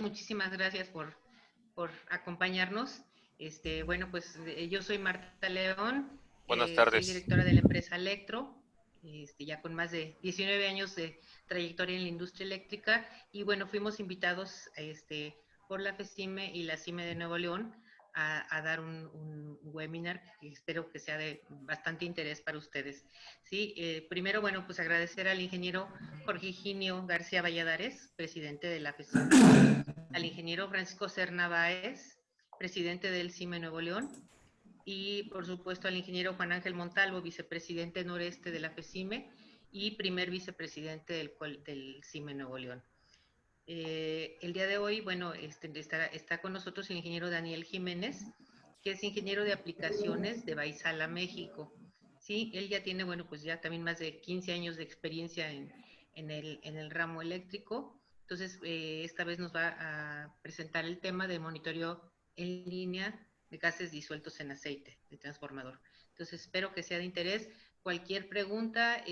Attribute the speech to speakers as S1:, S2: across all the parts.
S1: muchísimas gracias por acompañarnos. Bueno, pues yo soy Marta León,
S2: Buenas
S1: soy
S2: tardes.
S1: directora de la empresa Electro, ya con más de 19 años de trayectoria en la industria eléctrica. Y bueno, fuimos invitados por la FECIME y la CIME de Nuevo León a dar un webinar que espero que sea de bastante interés para ustedes. Sí, primero, bueno, pues agradecer al ingeniero Jorge Higinio García Valladares, presidente de la FECIME, al ingeniero Francisco Serna Báez, presidente del CIME Nuevo León, y por supuesto al ingeniero Juan Ángel Montalvo, vicepresidente noreste de la FECIME y primer vicepresidente del CIME Nuevo León. El día de hoy, bueno, está con nosotros el ingeniero Daniel Jiménez, que es ingeniero de aplicaciones de Baisala, México. Sí, él ya tiene, bueno, pues ya también más de 15 años de experiencia en el ramo eléctrico. Entonces, esta vez nos va a presentar el tema de monitoreo en línea de gases disueltos en aceite de transformador. Entonces, espero que sea de interés. Cualquier pregunta,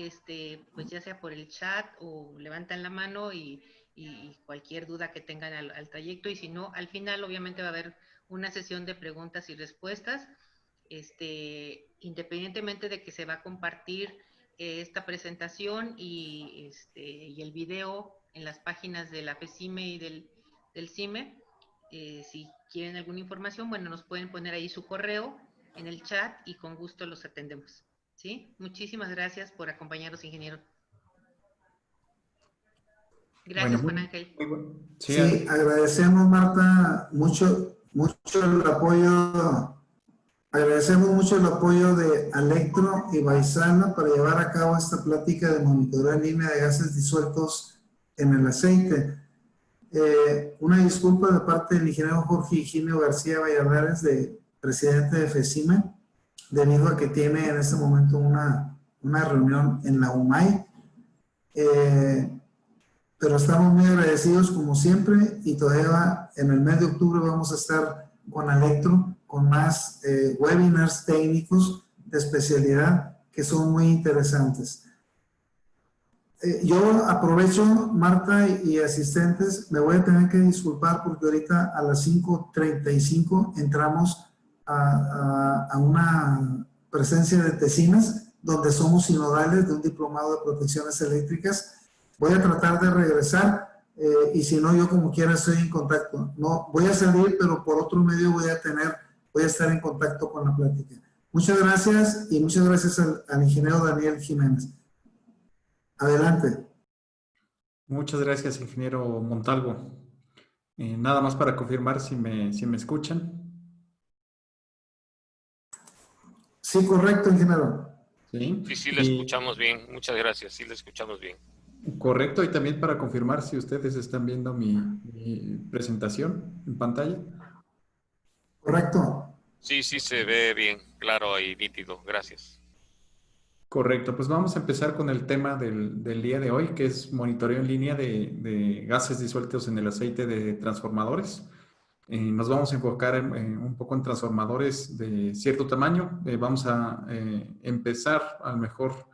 S1: pues ya sea por el chat o levantan la mano y cualquier duda que tengan al trayecto, y si no, al final obviamente va a haber una sesión de preguntas y respuestas, independientemente de que se va a compartir esta presentación y el video en las páginas de la FECIME y del CIME. Si quieren alguna información, bueno, nos pueden poner ahí su correo en el chat y con gusto los atendemos. ¿Sí? Muchísimas gracias por acompañarnos, ingeniero. Gracias, Juan Ángel.
S3: Sí, agradecemos, Marta, mucho el apoyo. Agradecemos mucho el apoyo de Electro y Baisala para llevar a cabo esta plática de monitoreo en línea de gases disueltos en el aceite. Una disculpa de parte del ingeniero Jorge Higinio García Valladares, presidente de FECIME, debido a que tiene en este momento una reunión en la UMAI. Pero estamos muy agradecidos como siempre, y todavía en el mes de octubre vamos a estar con Electro con más webinars técnicos de especialidad que son muy interesantes. Yo aprovecho, Marta y asistentes, me voy a tener que disculpar porque ahorita a las 5:35 entramos a una presencia de tesinas donde somos sinodales de un diplomado de protecciones eléctricas. Voy a tratar de regresar y si no, yo como quiera estoy en contacto. No, voy a salir, pero por otro medio voy a estar en contacto con la plática. Muchas gracias y muchas gracias al ingeniero Daniel Jiménez. Adelante.
S4: Muchas gracias, ingeniero Montalvo. Nada más para confirmar si me escuchan.
S3: Sí, correcto, ingeniero.
S2: Sí, le escuchamos bien. Muchas gracias, sí le escuchamos bien.
S4: Correcto, y también para confirmar si ustedes están viendo mi presentación en pantalla.
S3: Correcto.
S2: Sí, se ve bien, claro y nítido. Gracias.
S4: Correcto, pues vamos a empezar con el tema del día de hoy, que es monitoreo en línea de gases disueltos en el aceite de transformadores. Nos vamos a enfocar un poco en transformadores de cierto tamaño. Vamos a empezar a lo mejor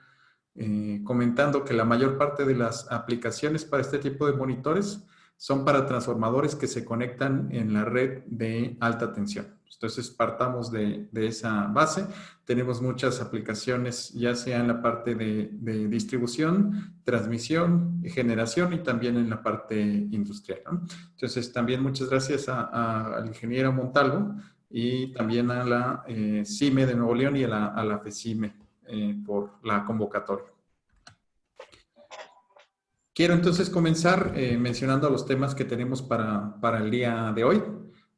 S4: comentando que la mayor parte de las aplicaciones para este tipo de monitores son para transformadores que se conectan en la red de alta tensión. Entonces, partamos de esa base. Tenemos muchas aplicaciones, ya sea en la parte de distribución, transmisión, generación y también en la parte industrial, ¿no? Entonces, también muchas gracias al ingeniero Montalvo y también a la CIME de Nuevo León y a la FECIME por la convocatoria. Quiero entonces comenzar mencionando los temas que tenemos para el día de hoy.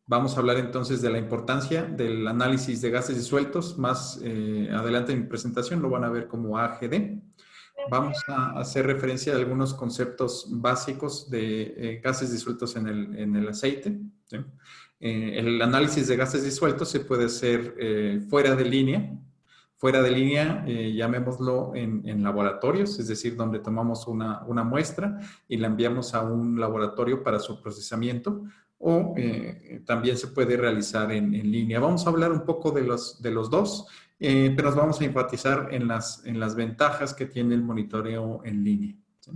S4: Vamos a hablar entonces de la importancia del análisis de gases disueltos. Más adelante en mi presentación lo van a ver como AGD. Vamos a hacer referencia a algunos conceptos básicos de gases disueltos en el aceite, ¿sí? El análisis de gases disueltos se puede hacer fuera de línea. Fuera de línea, llamémoslo en laboratorios, es decir, donde tomamos una muestra y la enviamos a un laboratorio para su procesamiento, o también se puede realizar en línea. Vamos a hablar un poco de los dos, pero nos vamos a enfatizar en las ventajas que tiene el monitoreo en línea, ¿sí?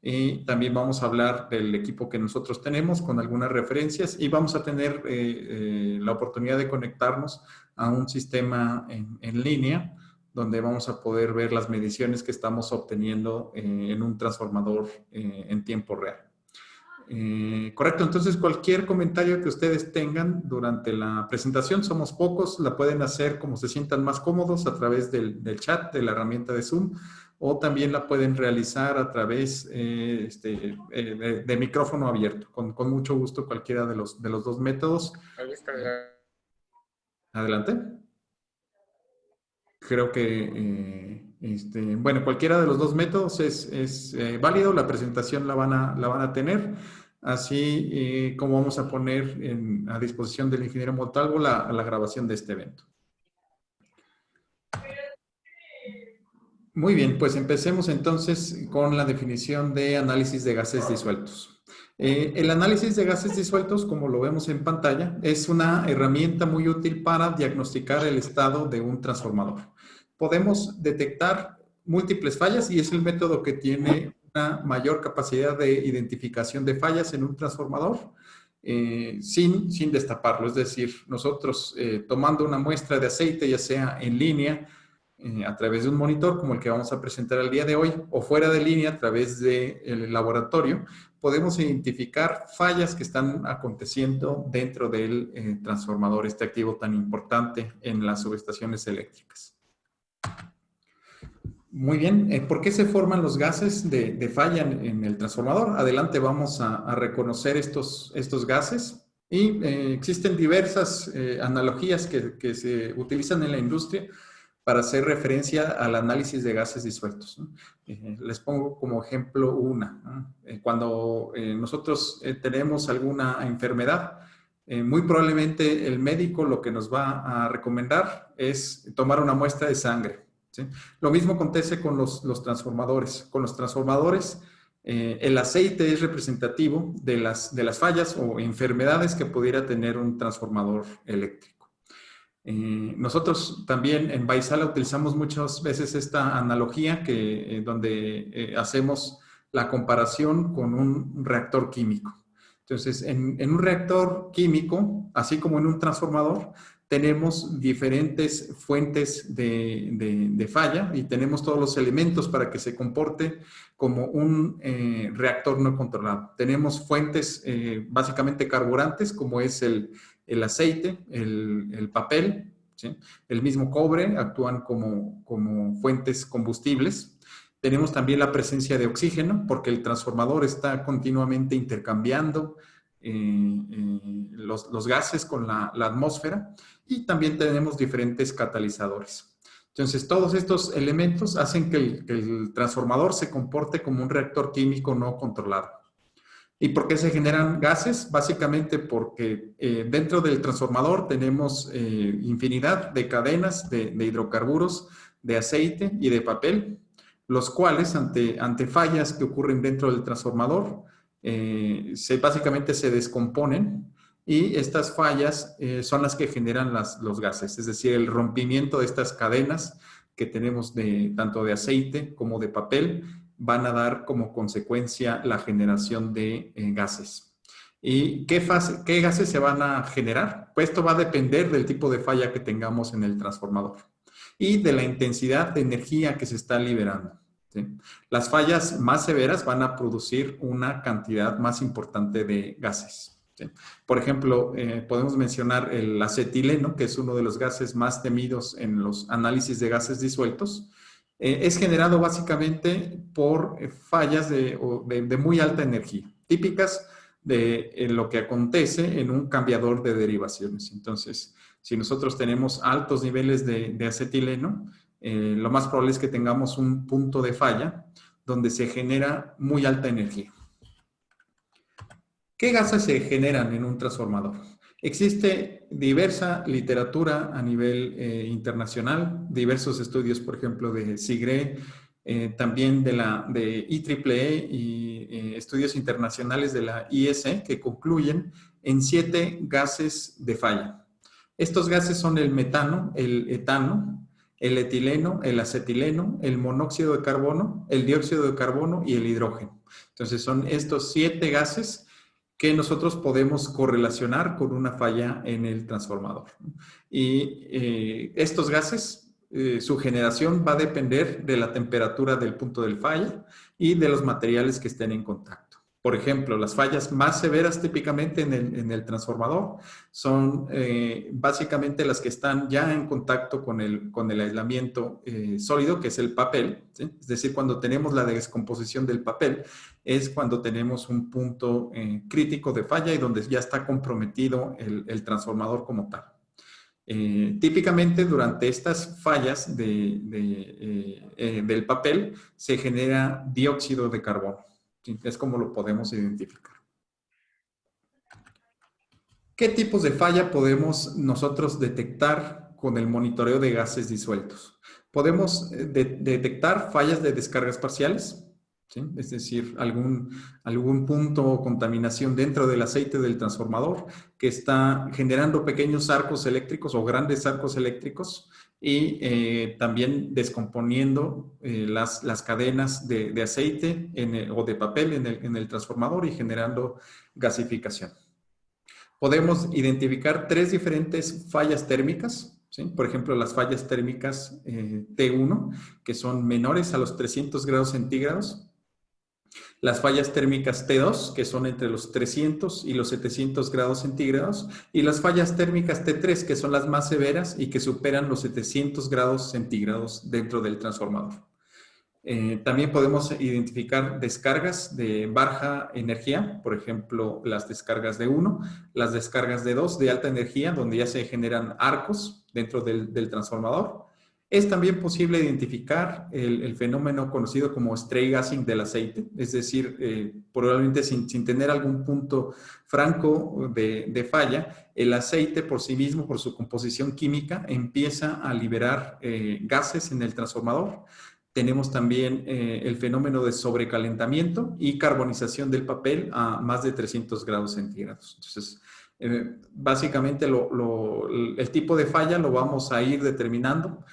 S4: y también vamos a hablar del equipo que nosotros tenemos con algunas referencias y vamos a tener la oportunidad de conectarnos a un sistema en línea donde vamos a poder ver las mediciones que estamos obteniendo en un transformador en tiempo real. Correcto, entonces cualquier comentario que ustedes tengan durante la presentación, somos pocos, la pueden hacer como se sientan más cómodos a través del chat de la herramienta de Zoom, o también la pueden realizar a través de micrófono abierto, con mucho gusto cualquiera de los dos métodos. Adelante. Creo que, bueno, cualquiera de los dos métodos es válido, la presentación la van a tener, así como vamos a poner a disposición del ingeniero Montalvo la grabación de este evento. Muy bien, pues empecemos entonces con la definición de análisis de gases disueltos. El análisis de gases disueltos, como lo vemos en pantalla, es una herramienta muy útil para diagnosticar el estado de un transformador. Podemos detectar múltiples fallas y es el método que tiene una mayor capacidad de identificación de fallas en un transformador sin destaparlo. Es decir, nosotros tomando una muestra de aceite, ya sea en línea, a través de un monitor como el que vamos a presentar el día de hoy, o fuera de línea a través del laboratorio, podemos identificar fallas que están aconteciendo dentro del transformador, este activo tan importante en las subestaciones eléctricas. Muy bien, ¿por qué se forman los gases de falla en el transformador? Adelante vamos a reconocer estos gases. Y existen diversas analogías que se utilizan en la industria para hacer referencia al análisis de gases disueltos, ¿no? Les pongo como ejemplo una, ¿no? Cuando nosotros tenemos alguna enfermedad, muy probablemente el médico lo que nos va a recomendar es tomar una muestra de sangre, ¿sí? Lo mismo acontece con los transformadores. Con los transformadores, el aceite es representativo de las fallas o enfermedades que pudiera tener un transformador eléctrico. Nosotros también en Vaisala utilizamos muchas veces esta analogía donde hacemos la comparación con un reactor químico. Entonces, en un reactor químico, así como en un transformador, tenemos diferentes fuentes de falla y tenemos todos los elementos para que se comporte como un reactor no controlado. Tenemos fuentes básicamente carburantes, como es el aceite, el papel, ¿sí? El mismo cobre, actúan como fuentes combustibles. Tenemos también la presencia de oxígeno, porque el transformador está continuamente intercambiando los gases con la atmósfera, y también tenemos diferentes catalizadores. Entonces, todos estos elementos hacen que el transformador se comporte como un reactor químico no controlado. ¿Y por qué se generan gases? Básicamente porque dentro del transformador tenemos infinidad de cadenas de hidrocarburos, de aceite y de papel, los cuales ante fallas que ocurren dentro del transformador, básicamente se descomponen, y estas fallas son las que generan los gases, es decir, el rompimiento de estas cadenas que tenemos tanto de aceite como de papel, van a dar como consecuencia la generación de gases. ¿Y qué gases se van a generar? Pues esto va a depender del tipo de falla que tengamos en el transformador y de la intensidad de energía que se está liberando, ¿sí? Las fallas más severas van a producir una cantidad más importante de gases, ¿sí? Por ejemplo, podemos mencionar el acetileno, que es uno de los gases más temidos en los análisis de gases disueltos. Es generado básicamente por fallas de muy alta energía, típicas de lo que acontece en un cambiador de derivaciones. Entonces, si nosotros tenemos altos niveles de acetileno, lo más probable es que tengamos un punto de falla donde se genera muy alta energía. ¿Qué gases se generan en un transformador? Existe diversa literatura a nivel internacional, diversos estudios, por ejemplo, de SIGRE, también de IEEE y estudios internacionales de la IEC, que concluyen en 7 gases de falla. Estos gases son el metano, el etano, el etileno, el acetileno, el monóxido de carbono, el dióxido de carbono y el hidrógeno. Entonces son estos 7 gases que nosotros podemos correlacionar con una falla en el transformador. Y estos gases, su generación va a depender de la temperatura del punto del falla y de los materiales que estén en contacto. Por ejemplo, las fallas más severas típicamente en el transformador son básicamente las que están ya en contacto con el aislamiento sólido, que es el papel, ¿sí? Es decir, cuando tenemos la descomposición del papel, es cuando tenemos un punto crítico de falla y donde ya está comprometido el transformador como tal. Típicamente durante estas fallas del papel se genera dióxido de carbono. ¿Sí? Es como lo podemos identificar. ¿Qué tipos de falla podemos nosotros detectar con el monitoreo de gases disueltos? Podemos detectar fallas de descargas parciales, ¿sí? Es decir, algún punto o contaminación dentro del aceite del transformador que está generando pequeños arcos eléctricos o grandes arcos eléctricos y también descomponiendo las cadenas de aceite o de papel en el transformador y generando gasificación. Podemos identificar 3 diferentes fallas térmicas, ¿sí? Por ejemplo, las fallas térmicas T1, que son menores a los 300 grados centígrados. Las fallas térmicas T2, que son entre los 300 y los 700 grados centígrados, y las fallas térmicas T3, que son las más severas y que superan los 700 grados centígrados dentro del transformador. También podemos identificar descargas de baja energía, por ejemplo, las descargas de 1, las descargas de 2 de alta energía, donde ya se generan arcos dentro del transformador. Es también posible identificar el fenómeno conocido como stray gassing del aceite, es decir, probablemente sin tener algún punto franco de falla, el aceite por sí mismo, por su composición química, empieza a liberar gases en el transformador. Tenemos también el fenómeno de sobrecalentamiento y carbonización del papel a más de 300 grados centígrados. Entonces, básicamente el tipo de falla lo vamos a ir determinando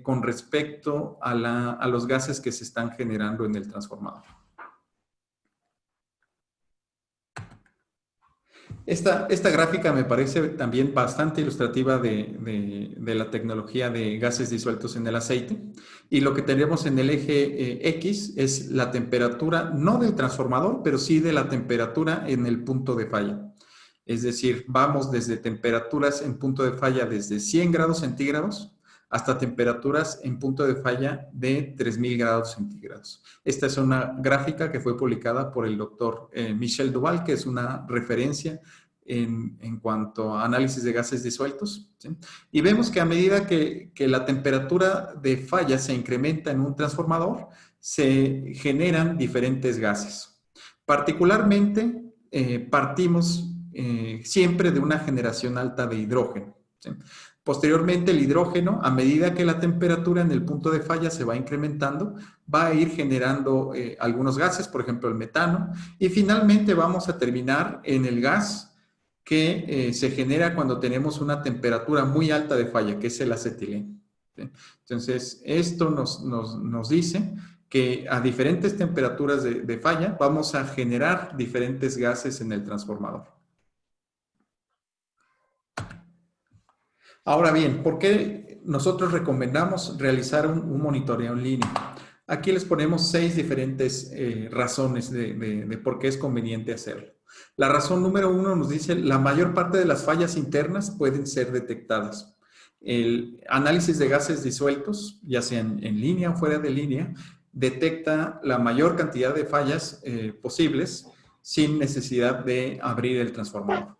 S4: con respecto a los gases que se están generando en el transformador. Esta gráfica me parece también bastante ilustrativa de la tecnología de gases disueltos en el aceite. Y lo que tenemos en el eje X es la temperatura, no del transformador, pero sí de la temperatura en el punto de falla. Es decir, vamos desde temperaturas en punto de falla desde 100 grados centígrados hasta temperaturas en punto de falla de 3000 grados centígrados. Esta es una gráfica que fue publicada por el doctor Michel Duval, que es una referencia en cuanto a análisis de gases disueltos, ¿sí? Y vemos que a medida que la temperatura de falla se incrementa en un transformador, se generan diferentes gases. Particularmente, partimos siempre de una generación alta de hidrógeno, ¿sí? Posteriormente, el hidrógeno, a medida que la temperatura en el punto de falla se va incrementando, va a ir generando algunos gases, por ejemplo, el metano, y finalmente vamos a terminar en el gas que se genera cuando tenemos una temperatura muy alta de falla, que es el acetileno. ¿Sí? Entonces, esto nos dice que a diferentes temperaturas de falla vamos a generar diferentes gases en el transformador. Ahora bien, ¿por qué nosotros recomendamos realizar un monitoreo en línea? Aquí les ponemos 6 diferentes razones de por qué es conveniente hacerlo. La razón número 1 nos dice la mayor parte de las fallas internas pueden ser detectadas. El análisis de gases disueltos, ya sea en línea o fuera de línea, detecta la mayor cantidad de fallas posibles sin necesidad de abrir el transformador.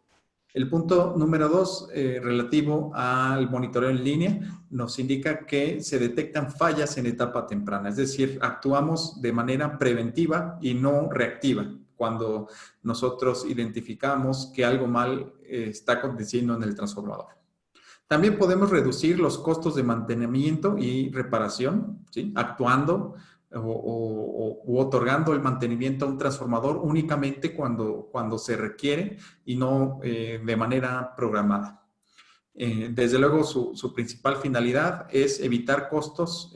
S4: El punto número 2, relativo al monitoreo en línea, nos indica que se detectan fallas en etapa temprana, es decir, actuamos de manera preventiva y no reactiva cuando nosotros identificamos que algo mal está aconteciendo en el transformador. También podemos reducir los costos de mantenimiento y reparación, ¿sí? Actuando u otorgando el mantenimiento a un transformador únicamente cuando se requiere y no de manera programada. Desde luego, su principal finalidad es evitar costos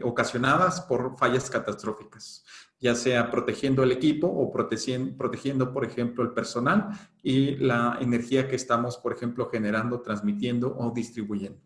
S4: ocasionadas por fallas catastróficas, ya sea protegiendo el equipo o protegiendo, por ejemplo, el personal y la energía que estamos, por ejemplo, generando, transmitiendo o distribuyendo.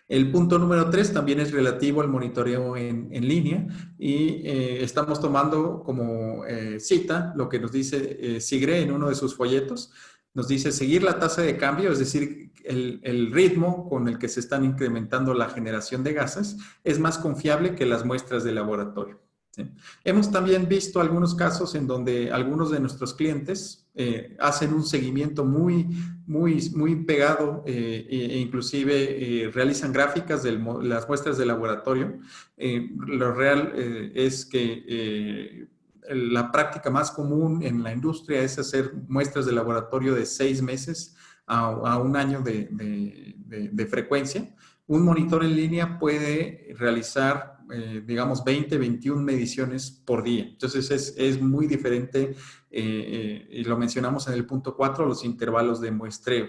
S4: El punto número 3 también es relativo al monitoreo en línea y estamos tomando como cita lo que nos dice SIGRE en uno de sus folletos. Nos dice seguir la tasa de cambio, es decir, el ritmo con el que se están incrementando la generación de gases es más confiable que las muestras de laboratorio. ¿Sí? Hemos también visto algunos casos en donde algunos de nuestros clientes hacen un seguimiento muy pegado e inclusive realizan gráficas de las muestras de laboratorio. Lo real es que la práctica más común en la industria es hacer muestras de laboratorio de 6 meses a un año de frecuencia. Un monitor en línea puede realizar, digamos, 20, 21 mediciones por día. Entonces, es muy diferente, y lo mencionamos en el punto 4, los intervalos de muestreo.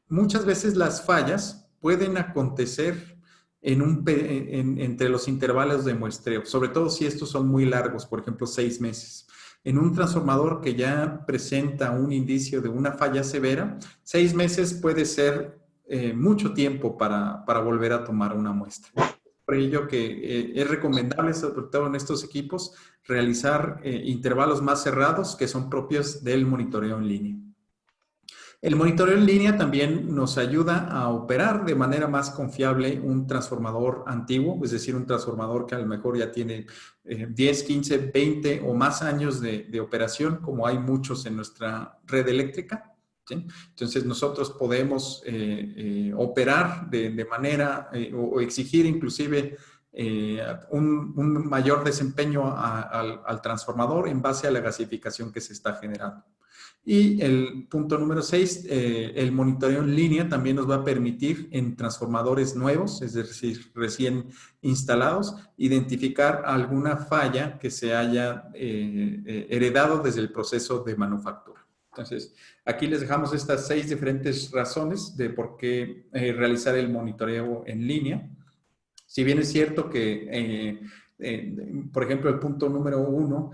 S4: Muchas veces las fallas pueden acontecer entre los intervalos de muestreo, sobre todo si estos son muy largos, por ejemplo, 6 meses. En un transformador que ya presenta un indicio de una falla severa, 6 meses puede ser mucho tiempo para volver a tomar una muestra. Por ello que es recomendable, sobre todo en estos equipos, realizar intervalos más cerrados que son propios del monitoreo en línea. El monitoreo en línea también nos ayuda a operar de manera más confiable un transformador antiguo, es decir, un transformador que a lo mejor ya tiene 10, 15, 20 o más años de operación, como hay muchos en nuestra red eléctrica. ¿Sí? Entonces, nosotros podemos operar de manera o exigir inclusive un mayor desempeño al transformador en base a la gasificación que se está generando. Y el punto número 6, el monitoreo en línea también nos va a permitir en transformadores nuevos, es decir, recién instalados, identificar alguna falla que se haya heredado desde el proceso de manufactura. Entonces, aquí les dejamos estas 6 diferentes razones de por qué realizar el monitoreo en línea. Si bien es cierto que, por ejemplo, el punto número 1,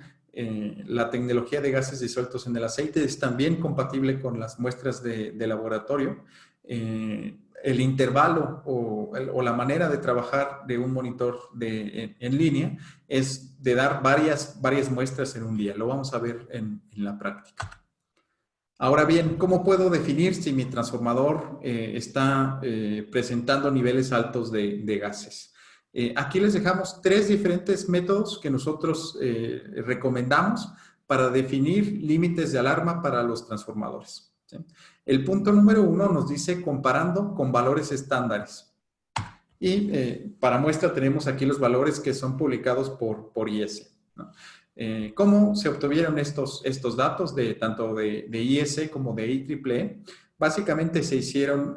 S4: la tecnología de gases disueltos en el aceite es también compatible con las muestras de laboratorio. El intervalo o la manera de trabajar de un monitor en línea es de dar varias muestras en un día. Lo vamos a ver en la práctica. Ahora bien, ¿cómo puedo definir si mi transformador está presentando niveles altos de gases? Aquí les dejamos 3 diferentes métodos que nosotros recomendamos para definir límites de alarma para los transformadores. ¿Sí? El punto número 1 nos dice comparando con valores estándares. Y para muestra tenemos aquí los valores que son publicados por IS, ¿no? ¿Cómo se obtuvieron estos datos tanto de IS como de IEEE? Básicamente se hicieron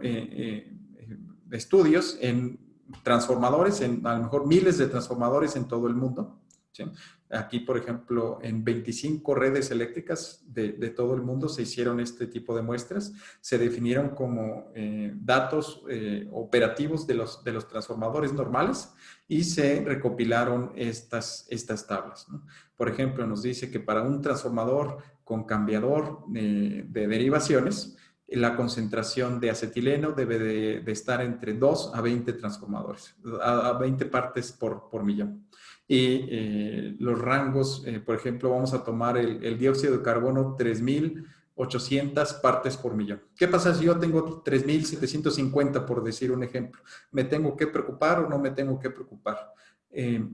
S4: estudios en transformadores, a lo mejor miles de transformadores en todo el mundo. ¿Sí? Aquí, por ejemplo, en 25 redes eléctricas de todo el mundo se hicieron este tipo de muestras. Se definieron como datos operativos de los transformadores normales y se recopilaron estas tablas, ¿no? Por ejemplo, nos dice que para un transformador con cambiador de derivaciones, la concentración de acetileno debe de estar entre 2 a 20 transformadores, a 20 partes por millón. Y los rangos, por ejemplo, vamos a tomar el dióxido de carbono 3.800 partes por millón. ¿Qué pasa si yo tengo 3.750, por decir un ejemplo? ¿Me tengo que preocupar o no me tengo que preocupar?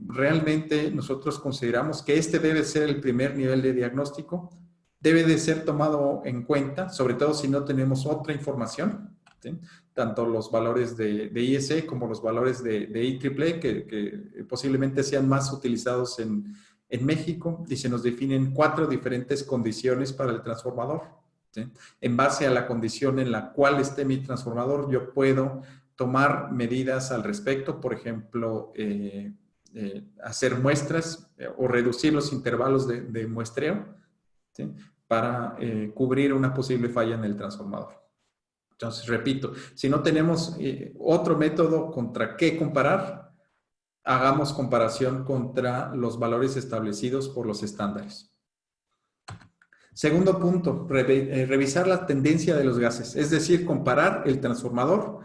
S4: Realmente nosotros consideramos que este debe ser el primer nivel de diagnóstico. Debe de ser tomado en cuenta, sobre todo si no tenemos otra información, ¿sí? Tanto los valores de ISE como los valores de IEEE, que posiblemente sean más utilizados en México, y se nos definen 4 diferentes condiciones para el transformador, ¿sí? En base a la condición en la cual esté mi transformador, yo puedo tomar medidas al respecto, por ejemplo, hacer muestras o reducir los intervalos de muestreo, ¿sí? Para cubrir una posible falla en el transformador. Entonces, repito, si no tenemos otro método contra qué comparar, hagamos comparación contra los valores establecidos por los estándares. Segundo punto, revisar la tendencia de los gases, es decir, comparar el transformador,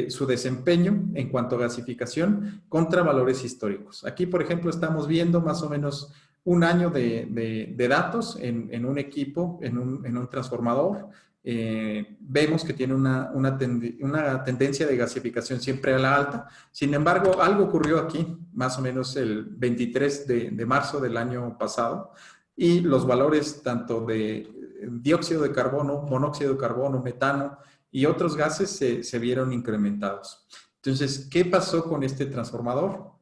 S4: su desempeño en cuanto a gasificación contra valores históricos. Aquí, por ejemplo, estamos viendo más o menos un año de datos en un equipo, en un transformador. Vemos que tiene una tendencia de gasificación siempre a la alta. Sin embargo, algo ocurrió aquí, más o menos el 23 de marzo del año pasado, y los valores tanto de dióxido de carbono, monóxido de carbono, metano y otros gases se vieron incrementados. Entonces, ¿qué pasó con este transformador?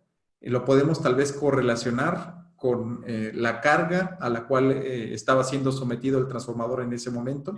S4: Lo podemos tal vez correlacionar con la carga a la cual estaba siendo sometido el transformador en ese momento.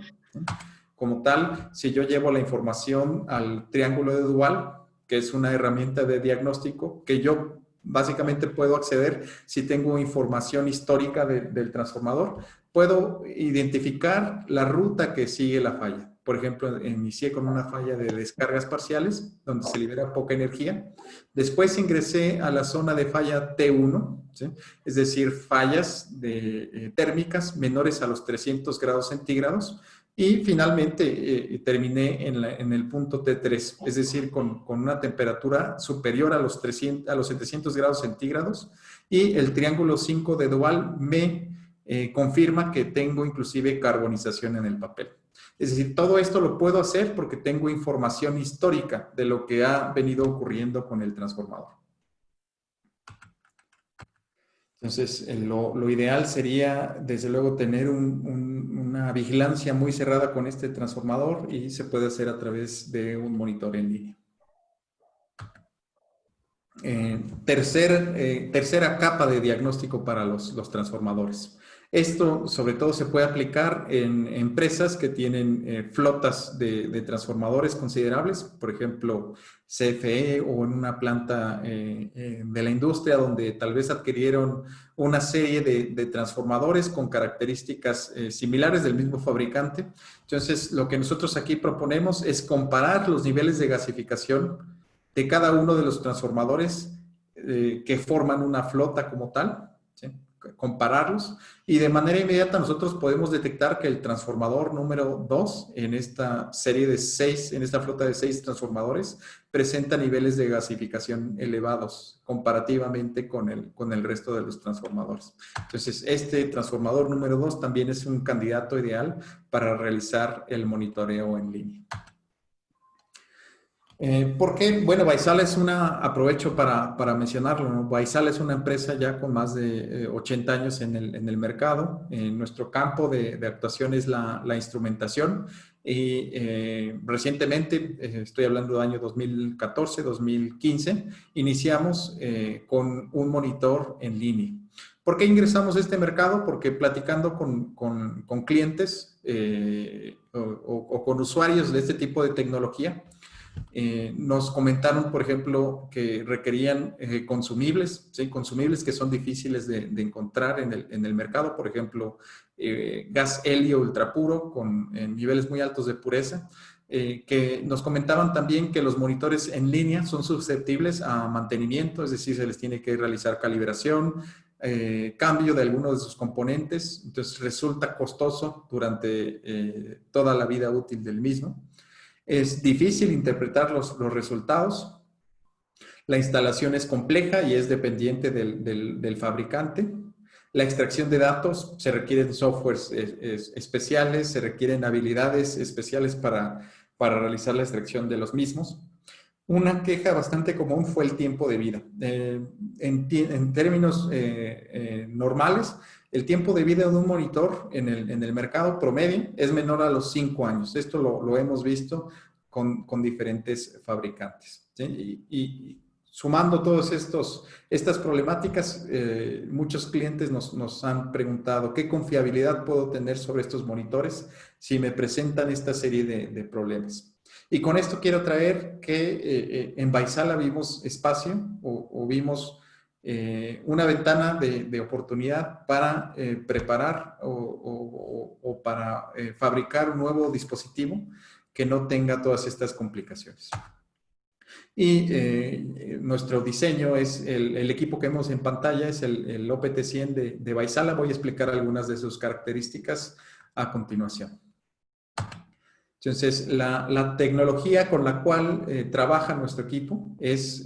S4: Como tal, si yo llevo la información al triángulo de Duval, que es una herramienta de diagnóstico que yo básicamente puedo acceder si tengo información histórica del transformador, puedo identificar la ruta que sigue la falla. Por ejemplo, inicié con una falla de descargas parciales, donde se libera poca energía. Después ingresé a la zona de falla T1, ¿sí? Es decir, fallas térmicas menores a los 300 grados centígrados. Y finalmente terminé en el punto T3, es decir, con una temperatura superior a los 700 grados centígrados, y el triángulo 5 de Duval me confirma que tengo inclusive carbonización en el papel. Es decir, todo esto lo puedo hacer porque tengo información histórica de lo que ha venido ocurriendo con el transformador. Entonces, lo ideal sería, desde luego, tener una vigilancia muy cerrada con este transformador, y se puede hacer a través de un monitor en línea. Tercera capa de diagnóstico para los transformadores. Esto, sobre todo, se puede aplicar en empresas que tienen flotas de transformadores considerables, por ejemplo, CFE, o en una planta de la industria donde tal vez adquirieron una serie de transformadores con características similares del mismo fabricante. Entonces, lo que nosotros aquí proponemos es comparar los niveles de gasificación de cada uno de los transformadores que forman una flota como tal, ¿sí? Compararlos, y de manera inmediata nosotros podemos detectar que el transformador número 2 en esta serie de 6, en esta flota de 6 transformadores, presenta niveles de gasificación elevados comparativamente con el resto de los transformadores. Entonces, este transformador número 2 también es un candidato ideal para realizar el monitoreo en línea. ¿Por qué? Bueno, Vaisala es aprovecho para mencionarlo, ¿no? Vaisala es una empresa ya con más de 80 años en el mercado. Nuestro campo de actuación es la instrumentación, y recientemente, estoy hablando del año 2014, 2015, iniciamos con un monitor en línea. ¿Por qué ingresamos a este mercado? Porque platicando con clientes o con usuarios de este tipo de tecnología, nos comentaron, por ejemplo, que requerían consumibles, ¿sí? Consumibles que son difíciles de encontrar en el mercado, por ejemplo, gas helio ultrapuro con niveles muy altos de pureza, que nos comentaban también que los monitores en línea son susceptibles a mantenimiento, es decir, se les tiene que realizar calibración, cambio de algunos de sus componentes, entonces resulta costoso durante toda la vida útil del mismo. Es difícil interpretar los resultados. La instalación es compleja y es dependiente del fabricante. La extracción de datos, se requieren softwares especiales, se requieren habilidades especiales para realizar la extracción de los mismos. Una queja bastante común fue el tiempo de vida. En términos normales, el tiempo de vida de un monitor en el mercado promedio es menor a los 5 años. Esto lo hemos visto con diferentes fabricantes, ¿sí? Y sumando todas estas problemáticas, muchos clientes nos han preguntado qué confiabilidad puedo tener sobre estos monitores si me presentan esta serie de problemas. Y con esto quiero traer que en Vaisala vimos espacio o vimos una ventana de oportunidad para preparar o para fabricar un nuevo dispositivo que no tenga todas estas complicaciones. Y nuestro diseño es el equipo que vemos en pantalla, es el OPT100 de Vaisala. Voy a explicar algunas de sus características a continuación. Entonces, la tecnología con la cual trabaja nuestro equipo es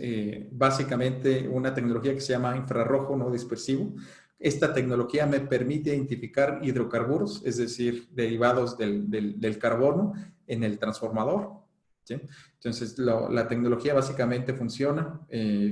S4: básicamente una tecnología que se llama infrarrojo no dispersivo. Esta tecnología me permite identificar hidrocarburos, es decir, derivados del carbono en el transformador, ¿sí? Entonces, la tecnología básicamente funciona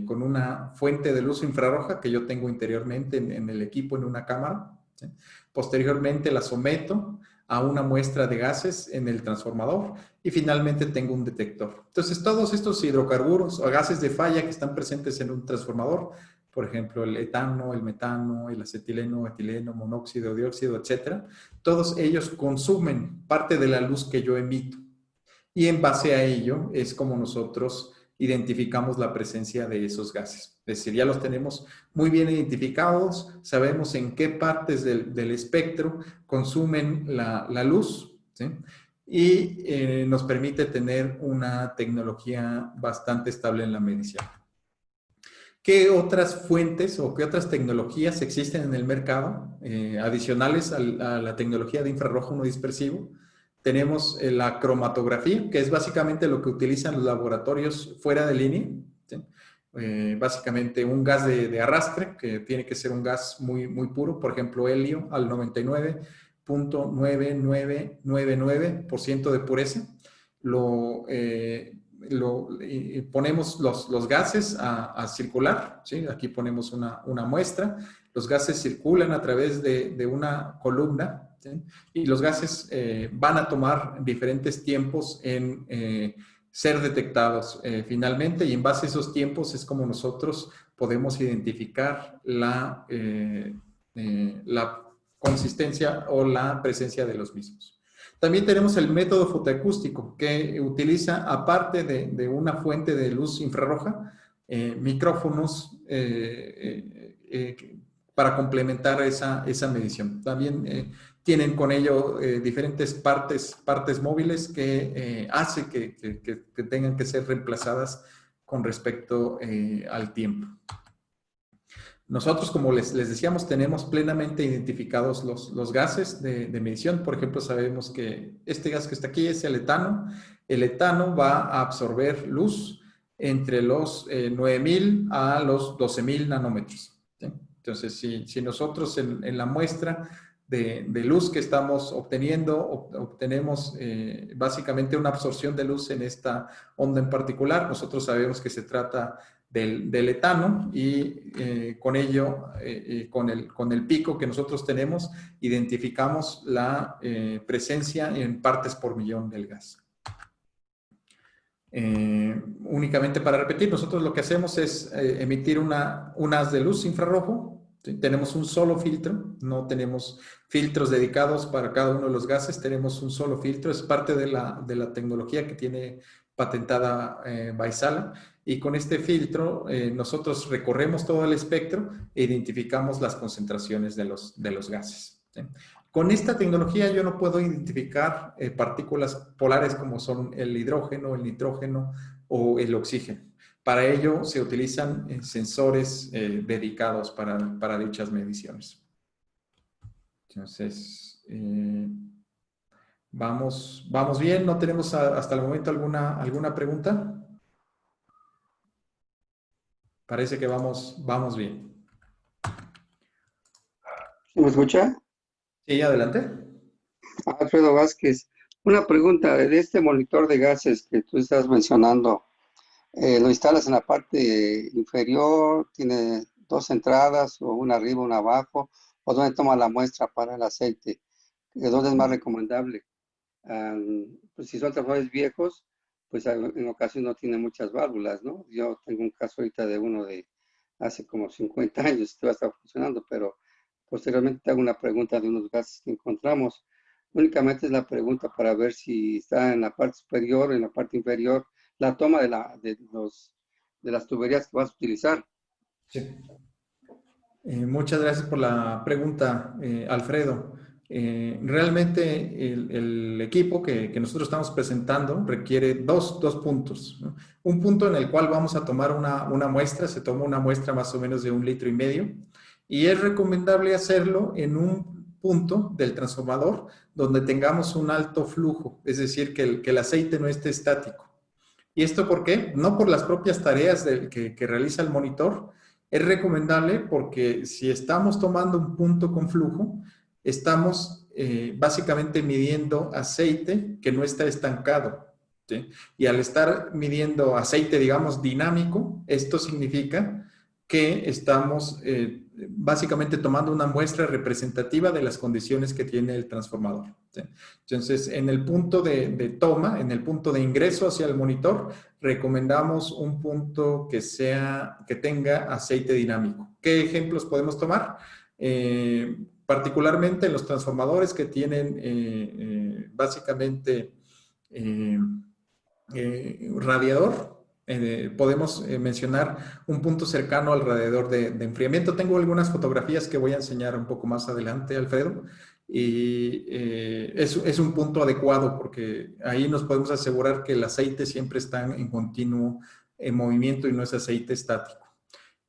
S4: con una fuente de luz infrarroja que yo tengo interiormente en el equipo, en una cámara, ¿sí? Posteriormente la someto a una muestra de gases en el transformador y finalmente tengo un detector. Entonces, todos estos hidrocarburos o gases de falla que están presentes en un transformador, por ejemplo, el etano, el metano, el acetileno, etileno, monóxido, dióxido, etcétera, todos ellos consumen parte de la luz que yo emito. Y en base a ello es como nosotros identificamos la presencia de esos gases. Es decir, ya los tenemos muy bien identificados, sabemos en qué partes del espectro consumen la luz, ¿sí? Y nos permite tener una tecnología bastante estable en la medición. ¿Qué otras fuentes o qué otras tecnologías existen en el mercado adicionales a la tecnología de infrarrojo no dispersivo? Tenemos la cromatografía, que es básicamente lo que utilizan los laboratorios fuera de línea, ¿sí? Básicamente un gas de arrastre, que tiene que ser un gas muy, muy puro, por ejemplo, helio al 99.9999% de pureza. Ponemos los gases a circular, ¿sí? Aquí ponemos una muestra, los gases circulan a través de una columna, ¿sí? Y los gases van a tomar diferentes tiempos en ser detectados finalmente, y en base a esos tiempos es como nosotros podemos identificar la consistencia o la presencia de los mismos. También tenemos el método fotoacústico, que utiliza, aparte de una fuente de luz infrarroja, micrófonos para complementar esa medición. También tienen con ello diferentes partes móviles que hace que tengan que ser reemplazadas con respecto al tiempo. Nosotros, como les decíamos, tenemos plenamente identificados los gases de medición. Por ejemplo, sabemos que este gas que está aquí es el etano. El etano va a absorber luz entre los 9.000 a los 12.000 nanómetros, ¿sí? Entonces, si nosotros en la muestra de luz que estamos obteniendo, obtenemos básicamente una absorción de luz en esta onda en particular, nosotros sabemos que se trata del etano, y con ello, con el pico que nosotros tenemos, identificamos la presencia en partes por millón del gas. Únicamente para repetir, nosotros lo que hacemos es emitir un haz de luz infrarrojo. ¿Sí? Tenemos un solo filtro, no tenemos filtros dedicados para cada uno de los gases, tenemos un solo filtro, es parte de la tecnología que tiene patentada Vaisala, y con este filtro nosotros recorremos todo el espectro e identificamos las concentraciones de los gases, ¿sí? Con esta tecnología yo no puedo identificar partículas polares como son el hidrógeno, el nitrógeno o el oxígeno. Para ello se utilizan sensores dedicados para dichas mediciones. Entonces, vamos bien. ¿No tenemos hasta el momento alguna pregunta? Parece que vamos bien.
S5: ¿Me escucha?
S4: Sí, adelante.
S5: Alfredo Vázquez, una pregunta de este monitor de gases que tú estás mencionando. ¿Lo instalas en la parte inferior? ¿Tiene dos entradas, o una arriba, una abajo? ¿O dónde toma la muestra para el aceite? ¿Dónde es más recomendable? Pues si son transformadores viejos, pues en ocasión no tiene muchas válvulas, ¿no? Yo tengo un caso ahorita de uno de hace como 50 años, que va a estar funcionando, pero posteriormente te hago una pregunta de unos gases que encontramos. Únicamente es la pregunta para ver si está en la parte superior o en la parte inferior la toma de las tuberías que vas a utilizar.
S4: Sí. Muchas gracias por la pregunta, Alfredo. Realmente el equipo que nosotros estamos presentando requiere dos puntos, ¿no? Un punto en el cual vamos a tomar una muestra, se toma una muestra más o menos de 1,5 litros, y es recomendable hacerlo en un punto del transformador donde tengamos un alto flujo, es decir, que el aceite no esté estático. ¿Y esto por qué? No por las propias tareas que realiza el monitor. Es recomendable porque si estamos tomando un punto con flujo, estamos básicamente midiendo aceite que no está estancado, ¿sí? Y al estar midiendo aceite, digamos, dinámico, esto significa que estamos básicamente tomando una muestra representativa de las condiciones que tiene el transformador, ¿sí? Entonces, en el punto de toma, en el punto de ingreso hacia el monitor, recomendamos un punto que tenga aceite dinámico. ¿Qué ejemplos podemos tomar? Particularmente en los transformadores que tienen básicamente radiador, podemos mencionar un punto cercano al radiador de enfriamiento. Tengo algunas fotografías que voy a enseñar un poco más adelante, Alfredo, y es un punto adecuado porque ahí nos podemos asegurar que el aceite siempre está en continuo movimiento y no es aceite estático.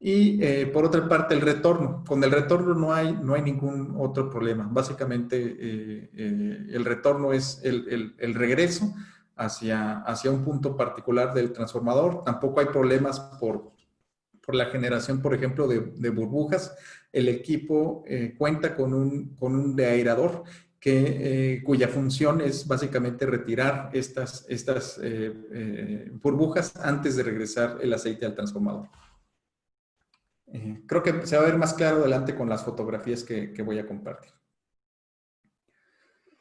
S4: Y por otra parte, el retorno. Con el retorno no hay ningún otro problema. Básicamente, el retorno es el regreso hacia un punto particular del transformador. Tampoco hay problemas por la generación, por ejemplo, de burbujas. El equipo cuenta con un deaerador cuya función es básicamente retirar estas burbujas antes de regresar el aceite al transformador. Creo que se va a ver más claro adelante con las fotografías que voy a compartir.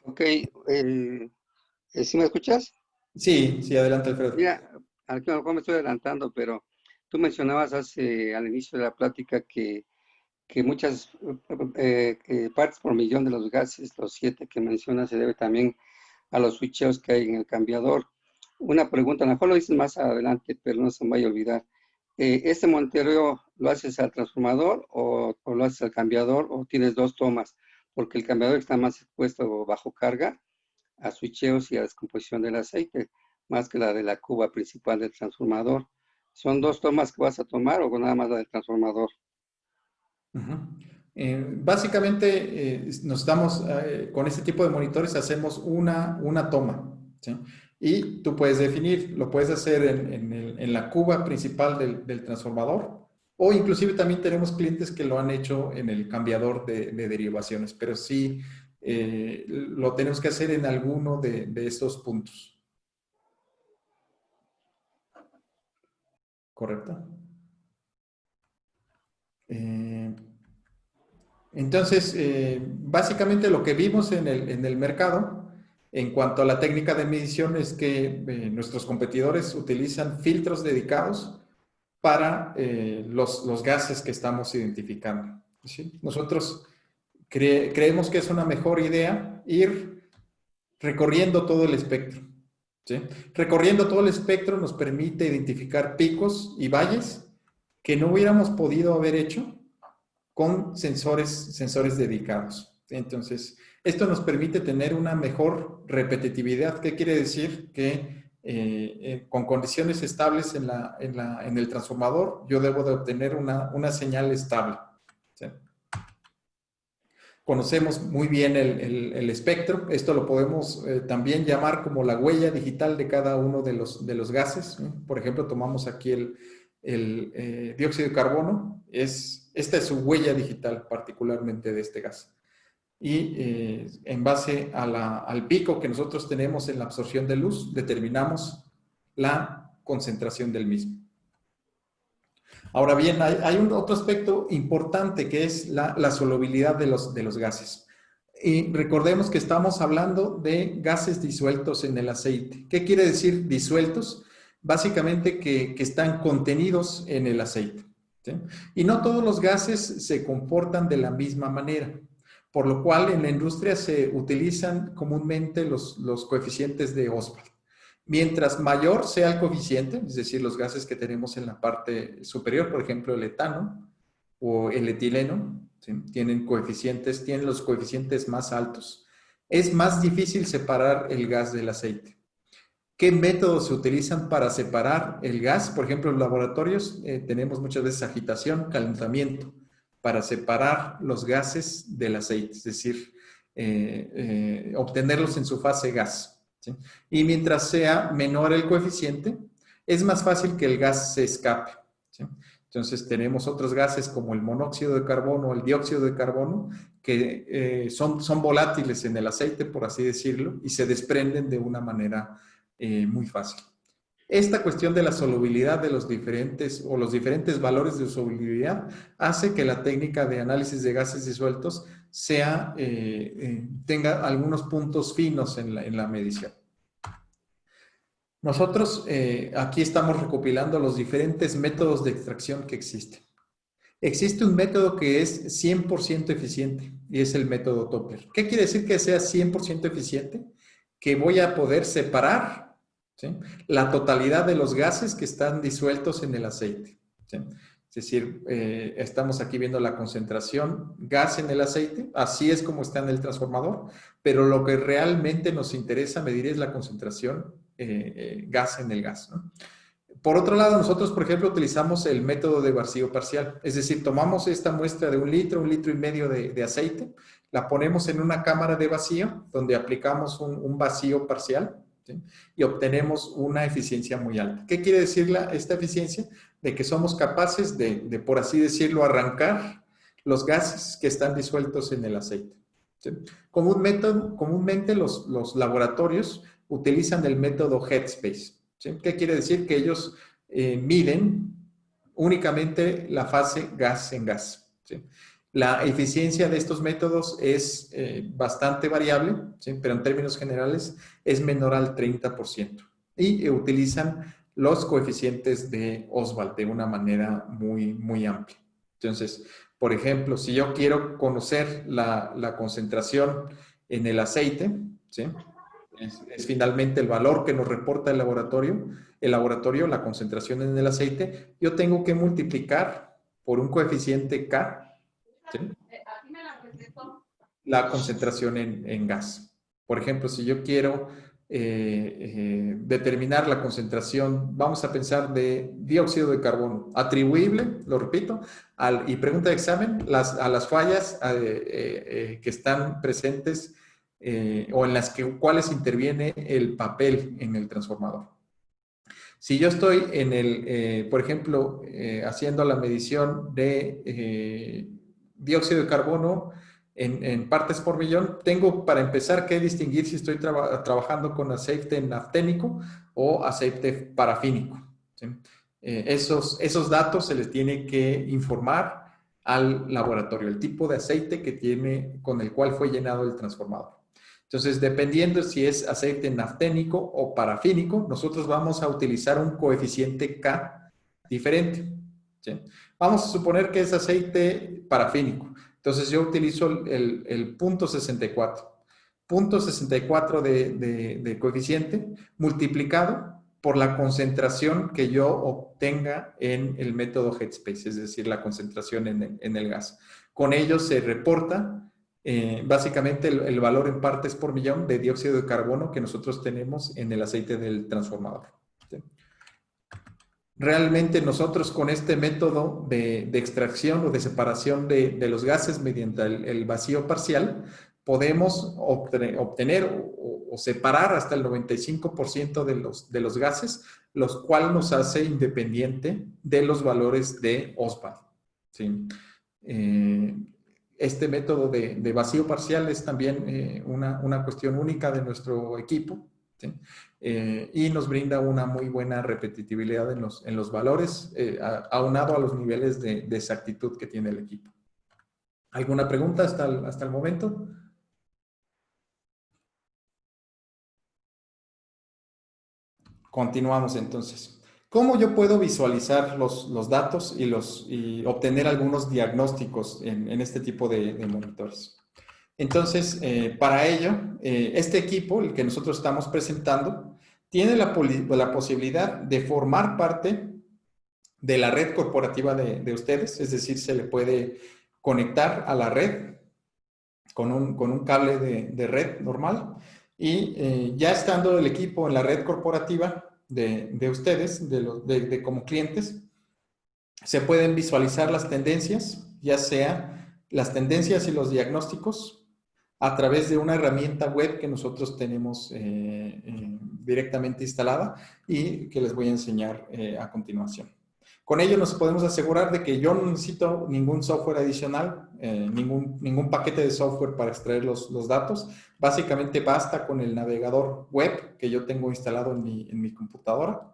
S5: Ok, ¿sí me escuchas?
S4: Sí, adelante, Alfredo.
S5: Mira, a lo mejor me estoy adelantando, pero tú mencionabas al inicio de la plática que muchas partes por millón de los gases, los 7 que mencionas, se debe también a los switcheos que hay en el cambiador. Una pregunta, a lo mejor lo dices más adelante, pero no se me vaya a olvidar. ¿Este monitoreo lo haces al transformador o lo haces al cambiador o tienes 2 tomas? Porque el cambiador está más expuesto bajo carga a switcheos y a descomposición del aceite, más que la de la cuba principal del transformador. ¿Son 2 tomas que vas a tomar o nada más la del transformador?
S4: Básicamente, con este tipo de monitores hacemos una toma, ¿sí? Y tú puedes definir, lo puedes hacer en la cuba principal del transformador, o inclusive también tenemos clientes que lo han hecho en el cambiador de derivaciones, pero sí lo tenemos que hacer en alguno de estos puntos. ¿Correcto? Entonces, básicamente lo que vimos en el mercado en cuanto a la técnica de medición es que nuestros competidores utilizan filtros dedicados para los gases que estamos identificando, ¿sí? Nosotros creemos que es una mejor idea ir recorriendo todo el espectro, ¿sí? Recorriendo todo el espectro nos permite identificar picos y valles que no hubiéramos podido haber hecho con sensores dedicados. Entonces, esto nos permite tener una mejor repetitividad. ¿Qué quiere decir? Que con condiciones estables en el transformador, yo debo de obtener una señal estable, ¿sí? Conocemos muy bien el espectro. Esto lo podemos también llamar como la huella digital de cada uno de los gases, ¿sí? Por ejemplo, tomamos aquí el dióxido de carbono. Esta es su huella digital particularmente de este gas. Y en base al pico que nosotros tenemos en la absorción de luz, determinamos la concentración del mismo. Ahora bien, hay otro aspecto importante que es la solubilidad de los gases. Y recordemos que estamos hablando de gases disueltos en el aceite. ¿Qué quiere decir disueltos? Básicamente que están contenidos en el aceite, ¿sí? Y no todos los gases se comportan de la misma manera, por lo cual en la industria se utilizan comúnmente los coeficientes de Ostwald. Mientras mayor sea el coeficiente, es decir, los gases que tenemos en la parte superior, por ejemplo, el etano o el etileno, ¿sí? Tienen los coeficientes más altos. Es más difícil separar el gas del aceite. ¿Qué métodos se utilizan para separar el gas? Por ejemplo, en laboratorios tenemos muchas veces agitación, calentamiento, para separar los gases del aceite, es decir, obtenerlos en su fase gas, ¿sí? Y mientras sea menor el coeficiente, es más fácil que el gas se escape, ¿sí? Entonces tenemos otros gases como el monóxido de carbono o el dióxido de carbono que son volátiles en el aceite, por así decirlo, y se desprenden de una manera muy fácil. Esta cuestión de la solubilidad de los diferentes valores de solubilidad hace que la técnica de análisis de gases disueltos tenga algunos puntos finos en la medición. Nosotros aquí estamos recopilando los diferentes métodos de extracción que existen. Existe un método que es 100% eficiente y es el método Doppler. ¿Qué quiere decir que sea 100% eficiente? Que voy a poder separar, ¿sí?, la totalidad de los gases que están disueltos en el aceite, ¿sí? Es decir, estamos aquí viendo la concentración gas en el aceite, así es como está en el transformador, pero lo que realmente nos interesa medir es la concentración gas en el gas, ¿no? Por otro lado, nosotros, por ejemplo, utilizamos el método de vacío parcial, es decir, tomamos esta muestra de 1 litro y medio de aceite, la ponemos en una cámara de vacío, donde aplicamos un vacío parcial, ¿sí?, y obtenemos una eficiencia muy alta. ¿Qué quiere decir esta eficiencia? De que somos capaces de, por así decirlo, arrancar los gases que están disueltos en el aceite, ¿sí? Comúnmente los laboratorios utilizan el método Headspace, ¿sí? ¿Qué quiere decir? Que ellos miden únicamente la fase gas en gas, ¿sí? La eficiencia de estos métodos es bastante variable, ¿sí?, pero en términos generales es menor al 30%. Y utilizan los coeficientes de Oswald de una manera muy, muy amplia. Entonces, por ejemplo, si yo quiero conocer la concentración en el aceite, ¿sí?, es finalmente el valor que nos reporta el laboratorio, la concentración en el aceite, yo tengo que multiplicar por un coeficiente K, ¿sí?, la concentración en gas. Por ejemplo, si yo quiero determinar la concentración, vamos a pensar de dióxido de carbono, atribuible, lo repito, y pregunta de examen, a las fallas que están presentes o en las cuales interviene el papel en el transformador. Si yo estoy por ejemplo, haciendo la medición de dióxido de carbono en partes por millón, tengo para empezar que distinguir si estoy trabajando con aceite nafténico o aceite parafínico, ¿sí? Esos datos se les tiene que informar al laboratorio, el tipo de aceite con el cual fue llenado el transformador. Entonces, dependiendo si es aceite nafténico o parafínico, nosotros vamos a utilizar un coeficiente K diferente, ¿sí? Vamos a suponer que es aceite parafínico. Entonces, yo utilizo el punto 64. Punto 64 de coeficiente multiplicado por la concentración que yo obtenga en el método Headspace, es decir, la concentración en el gas. Con ello se reporta básicamente el valor en partes por millón de dióxido de carbono que nosotros tenemos en el aceite del transformador, ¿sí? Realmente nosotros con este método de extracción o de separación de los gases mediante el vacío parcial podemos obtener o separar hasta el 95% de los gases, los cuales nos hace independiente de los valores de Oswald, ¿sí? Este método de vacío parcial es también una cuestión única de nuestro equipo, ¿sí? Y nos brinda una muy buena repetitividad en los valores, aunado a los niveles de exactitud que tiene el equipo. ¿Alguna pregunta hasta el momento? Continuamos entonces. ¿Cómo yo puedo visualizar los datos y obtener algunos diagnósticos en este tipo de monitores? Entonces, para ello, este equipo, el que nosotros estamos presentando, tiene la posibilidad de formar parte de la red corporativa de ustedes, es decir, se le puede conectar a la red con un cable de red normal y ya estando el equipo en la red corporativa de ustedes, como clientes, se pueden visualizar las tendencias, ya sea las tendencias y los diagnósticos a través de una herramienta web que nosotros tenemos directamente instalada y que les voy a enseñar a continuación. Con ello nos podemos asegurar de que yo no necesito ningún software adicional, ningún paquete de software para extraer los datos. Básicamente basta con el navegador web que yo tengo instalado en mi computadora.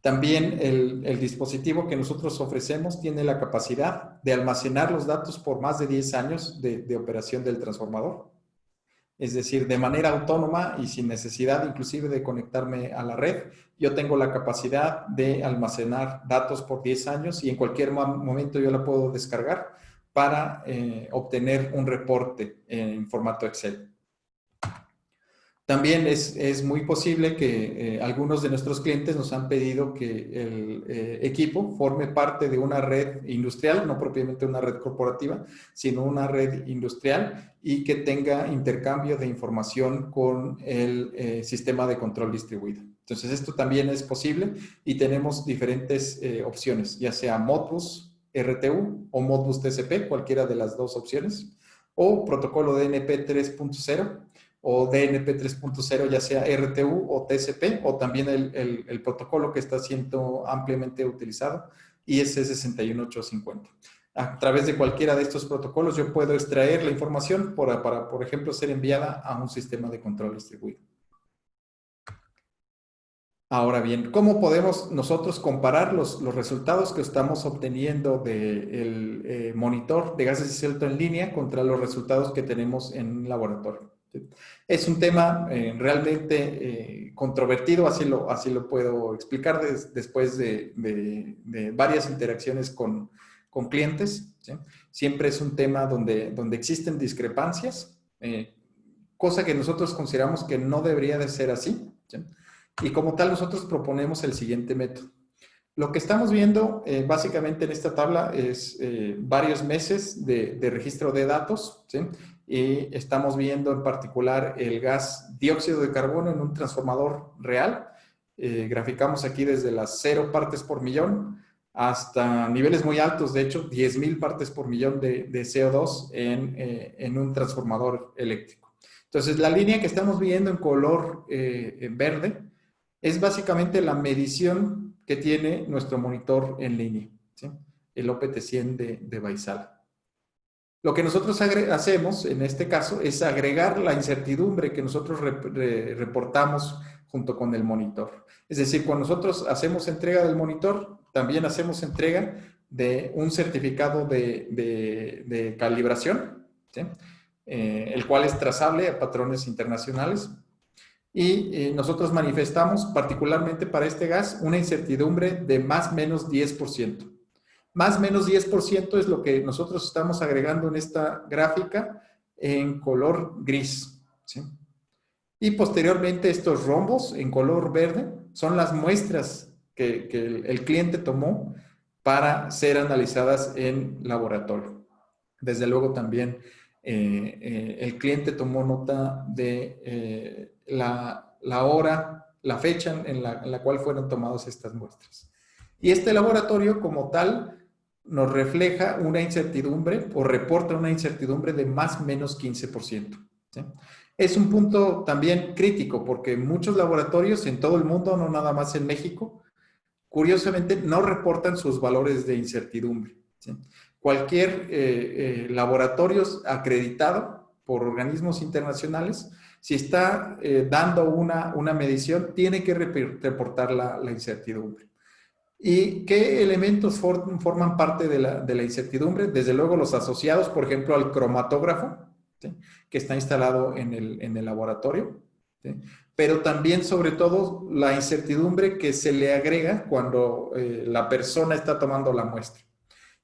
S4: También el dispositivo que nosotros ofrecemos tiene la capacidad de almacenar los datos por más de 10 años de operación del transformador. Es decir, de manera autónoma y sin necesidad inclusive de conectarme a la red, yo tengo la capacidad de almacenar datos por 10 años y en cualquier momento yo la puedo descargar para obtener un reporte en formato Excel. También es muy posible que algunos de nuestros clientes nos han pedido que el equipo forme parte de una red industrial, no propiamente una red corporativa, sino una red industrial y que tenga intercambio de información con el sistema de control distribuido. Entonces, esto también es posible y tenemos diferentes opciones, ya sea Modbus RTU o Modbus TCP, cualquiera de las dos opciones, o protocolo DNP 3.0, o DNP 3.0, ya sea RTU o TCP, o también el protocolo que está siendo ampliamente utilizado, IEC 61850. A través de cualquiera de estos protocolos yo puedo extraer la información para, por ejemplo, ser enviada a un sistema de control distribuido. Ahora bien, ¿cómo podemos nosotros comparar los resultados que estamos obteniendo del monitor de gases de suelto en línea contra los resultados que tenemos en laboratorio? Es un tema realmente controvertido, así lo puedo explicar después de varias interacciones con clientes, ¿sí? Siempre es un tema donde existen discrepancias, cosa que nosotros consideramos que no debería de ser así, ¿sí? Y como tal nosotros proponemos el siguiente método. Lo que estamos viendo básicamente en esta tabla es varios meses de registro de datos, ¿sí? Y estamos viendo en particular el gas dióxido de carbono en un transformador real. Graficamos aquí desde las 0 partes por millón hasta niveles muy altos, de hecho 10,000 partes por millón de CO2 en un transformador eléctrico. Entonces la línea que estamos viendo en color verde es básicamente la medición que tiene nuestro monitor en línea, ¿sí? El OPT100 de Vaisala. Lo que nosotros hacemos en este caso es agregar la incertidumbre que nosotros reportamos junto con el monitor. Es decir, cuando nosotros hacemos entrega del monitor, también hacemos entrega de un certificado de calibración, ¿sí? El cual es trazable a patrones internacionales. Y nosotros manifestamos particularmente para este gas una incertidumbre de más o menos 10%. Más o menos 10% es lo que nosotros estamos agregando en esta gráfica en color gris, ¿sí? Y posteriormente estos rombos en color verde son las muestras que el cliente tomó para ser analizadas en laboratorio. Desde luego también el cliente tomó nota de la hora, la fecha en la cual fueron tomadas estas muestras. Y este laboratorio como tal nos refleja una incertidumbre o reporta una incertidumbre de más o menos 15%. ¿Sí? Es un punto también crítico porque muchos laboratorios en todo el mundo, no nada más en México, curiosamente no reportan sus valores de incertidumbre. ¿Sí? Cualquier laboratorio acreditado por organismos internacionales, si está dando una medición, tiene que reportar la incertidumbre. ¿Y qué elementos forman parte de la incertidumbre? Desde luego los asociados, por ejemplo, al cromatógrafo, ¿sí? Que está instalado en el laboratorio, ¿sí? Pero también, sobre todo, la incertidumbre que se le agrega cuando la persona está tomando la muestra.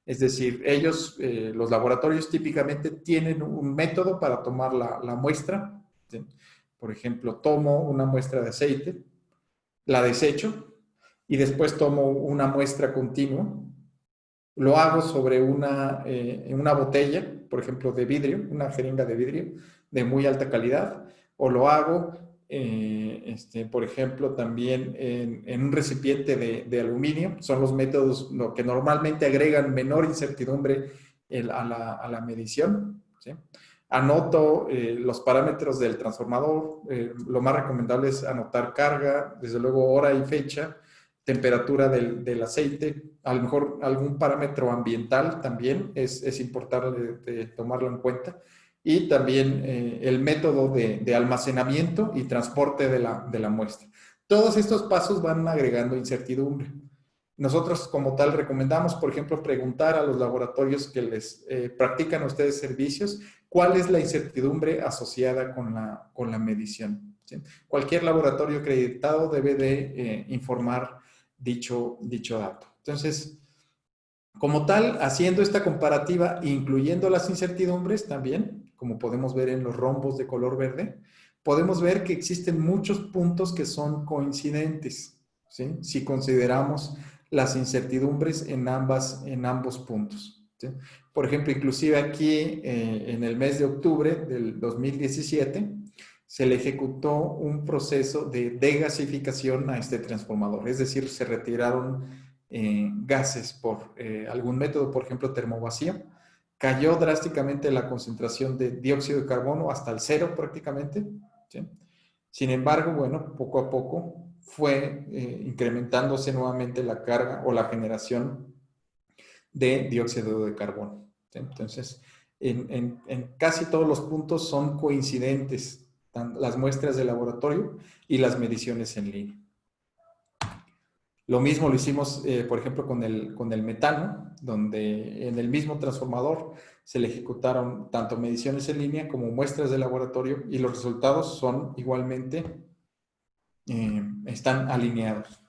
S4: Es decir, ellos, los laboratorios típicamente tienen un método para tomar la muestra, ¿sí? Por ejemplo, tomo una muestra de aceite, la desecho, y después tomo una muestra continua. Lo hago sobre una botella, por ejemplo, de vidrio, una jeringa de vidrio de muy alta calidad, o lo hago, por ejemplo, también en un recipiente de aluminio. Son los métodos que normalmente agregan menor incertidumbre a la medición, ¿sí? Anoto los parámetros del transformador. Lo más recomendable es anotar carga, desde luego hora y fecha, temperatura del aceite, a lo mejor algún parámetro ambiental también es importante tomarlo en cuenta, y también el método de almacenamiento y transporte de la muestra. Todos estos pasos van agregando incertidumbre. Nosotros como tal recomendamos, por ejemplo, preguntar a los laboratorios que les practican a ustedes servicios cuál es la incertidumbre asociada con la medición, ¿sí? Cualquier laboratorio acreditado debe de informar dicho dato. Entonces, como tal, haciendo esta comparativa, incluyendo las incertidumbres también, como podemos ver en los rombos de color verde, podemos ver que existen muchos puntos que son coincidentes, ¿sí? Si consideramos las incertidumbres en ambos puntos, ¿sí? Por ejemplo, inclusive aquí en el mes de octubre del 2017, se le ejecutó un proceso de degasificación a este transformador, es decir, se retiraron gases por algún método, por ejemplo, termovacío. Cayó drásticamente la concentración de dióxido de carbono hasta el 0 prácticamente, ¿sí? Sin embargo, bueno, poco a poco fue incrementándose nuevamente la carga o la generación de dióxido de carbono, ¿sí? Entonces, en casi todos los puntos son coincidentes las muestras de laboratorio y las mediciones en línea. Lo mismo lo hicimos, por ejemplo, con el metano, donde en el mismo transformador se le ejecutaron tanto mediciones en línea como muestras de laboratorio, y los resultados son igualmente, están alineados.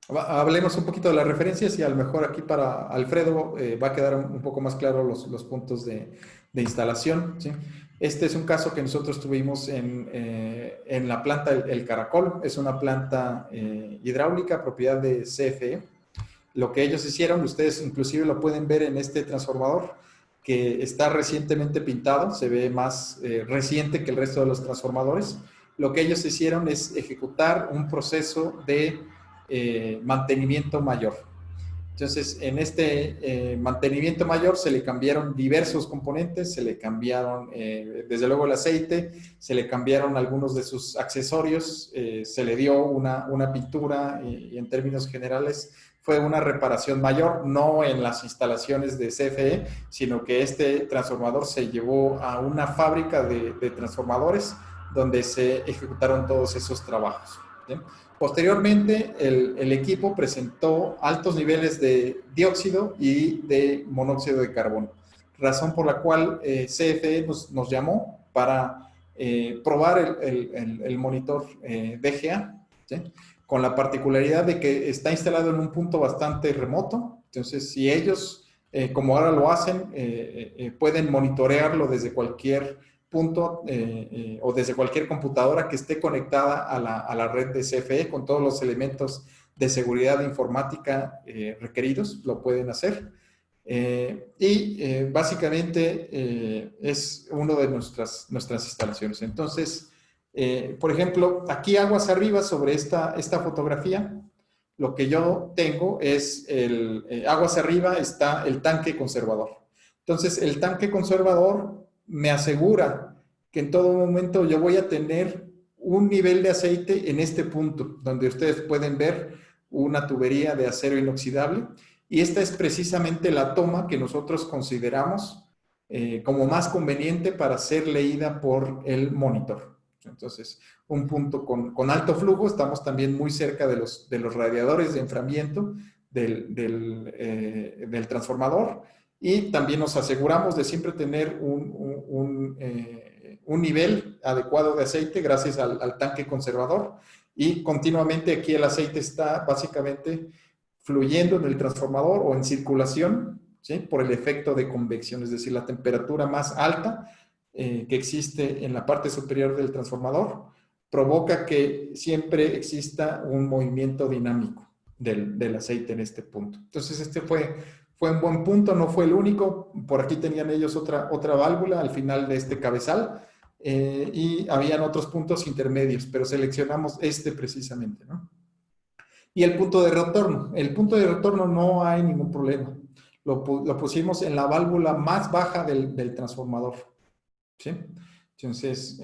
S4: Hablemos un poquito de las referencias, y a lo mejor aquí para Alfredo va a quedar un poco más claro los puntos de instalación, ¿sí? Este es un caso que nosotros tuvimos en la planta El Caracol. Es una planta hidráulica propiedad de CFE. Lo que ellos hicieron, ustedes inclusive lo pueden ver en este transformador, que está recientemente pintado, se ve más reciente que el resto de los transformadores. Lo que ellos hicieron es ejecutar un proceso de mantenimiento mayor. Entonces, en este mantenimiento mayor se le cambiaron diversos componentes, se le cambiaron, desde luego, el aceite, se le cambiaron algunos de sus accesorios, se le dio una pintura, y en términos generales fue una reparación mayor, no en las instalaciones de CFE, sino que este transformador se llevó a una fábrica de transformadores donde se ejecutaron todos esos trabajos, ¿sí? Posteriormente, el equipo presentó altos niveles de dióxido y de monóxido de carbono, razón por la cual CFE nos llamó para probar el monitor DGA, ¿sí? Con la particularidad de que está instalado en un punto bastante remoto. Entonces, si ellos, como ahora lo hacen, pueden monitorearlo desde cualquier punto o desde cualquier computadora que esté conectada a la red de CFE con todos los elementos de seguridad informática requeridos, lo pueden hacer. Básicamente es una de nuestras instalaciones. Entonces, por ejemplo, aquí aguas arriba sobre esta fotografía, lo que yo tengo es aguas arriba está el tanque conservador. Entonces, el tanque conservador me asegura que en todo momento yo voy a tener un nivel de aceite en este punto, donde ustedes pueden ver una tubería de acero inoxidable, y esta es precisamente la toma que nosotros consideramos como más conveniente para ser leída por el monitor. Entonces, un punto con alto flujo, estamos también muy cerca de los radiadores de enfriamiento del transformador, y también nos aseguramos de siempre tener un nivel adecuado de aceite gracias al tanque conservador, y continuamente aquí el aceite está básicamente fluyendo en el transformador o en circulación, ¿sí? Por el efecto de convección, es decir, la temperatura más alta que existe en la parte superior del transformador provoca que siempre exista un movimiento dinámico del aceite en este punto. Entonces, este fue un buen punto, no fue el único. Por aquí tenían ellos otra válvula al final de este cabezal, y habían otros puntos intermedios, pero seleccionamos este precisamente, ¿no? Y el punto de retorno. El punto de retorno no hay ningún problema. Lo pusimos en la válvula más baja del transformador, ¿sí? Entonces,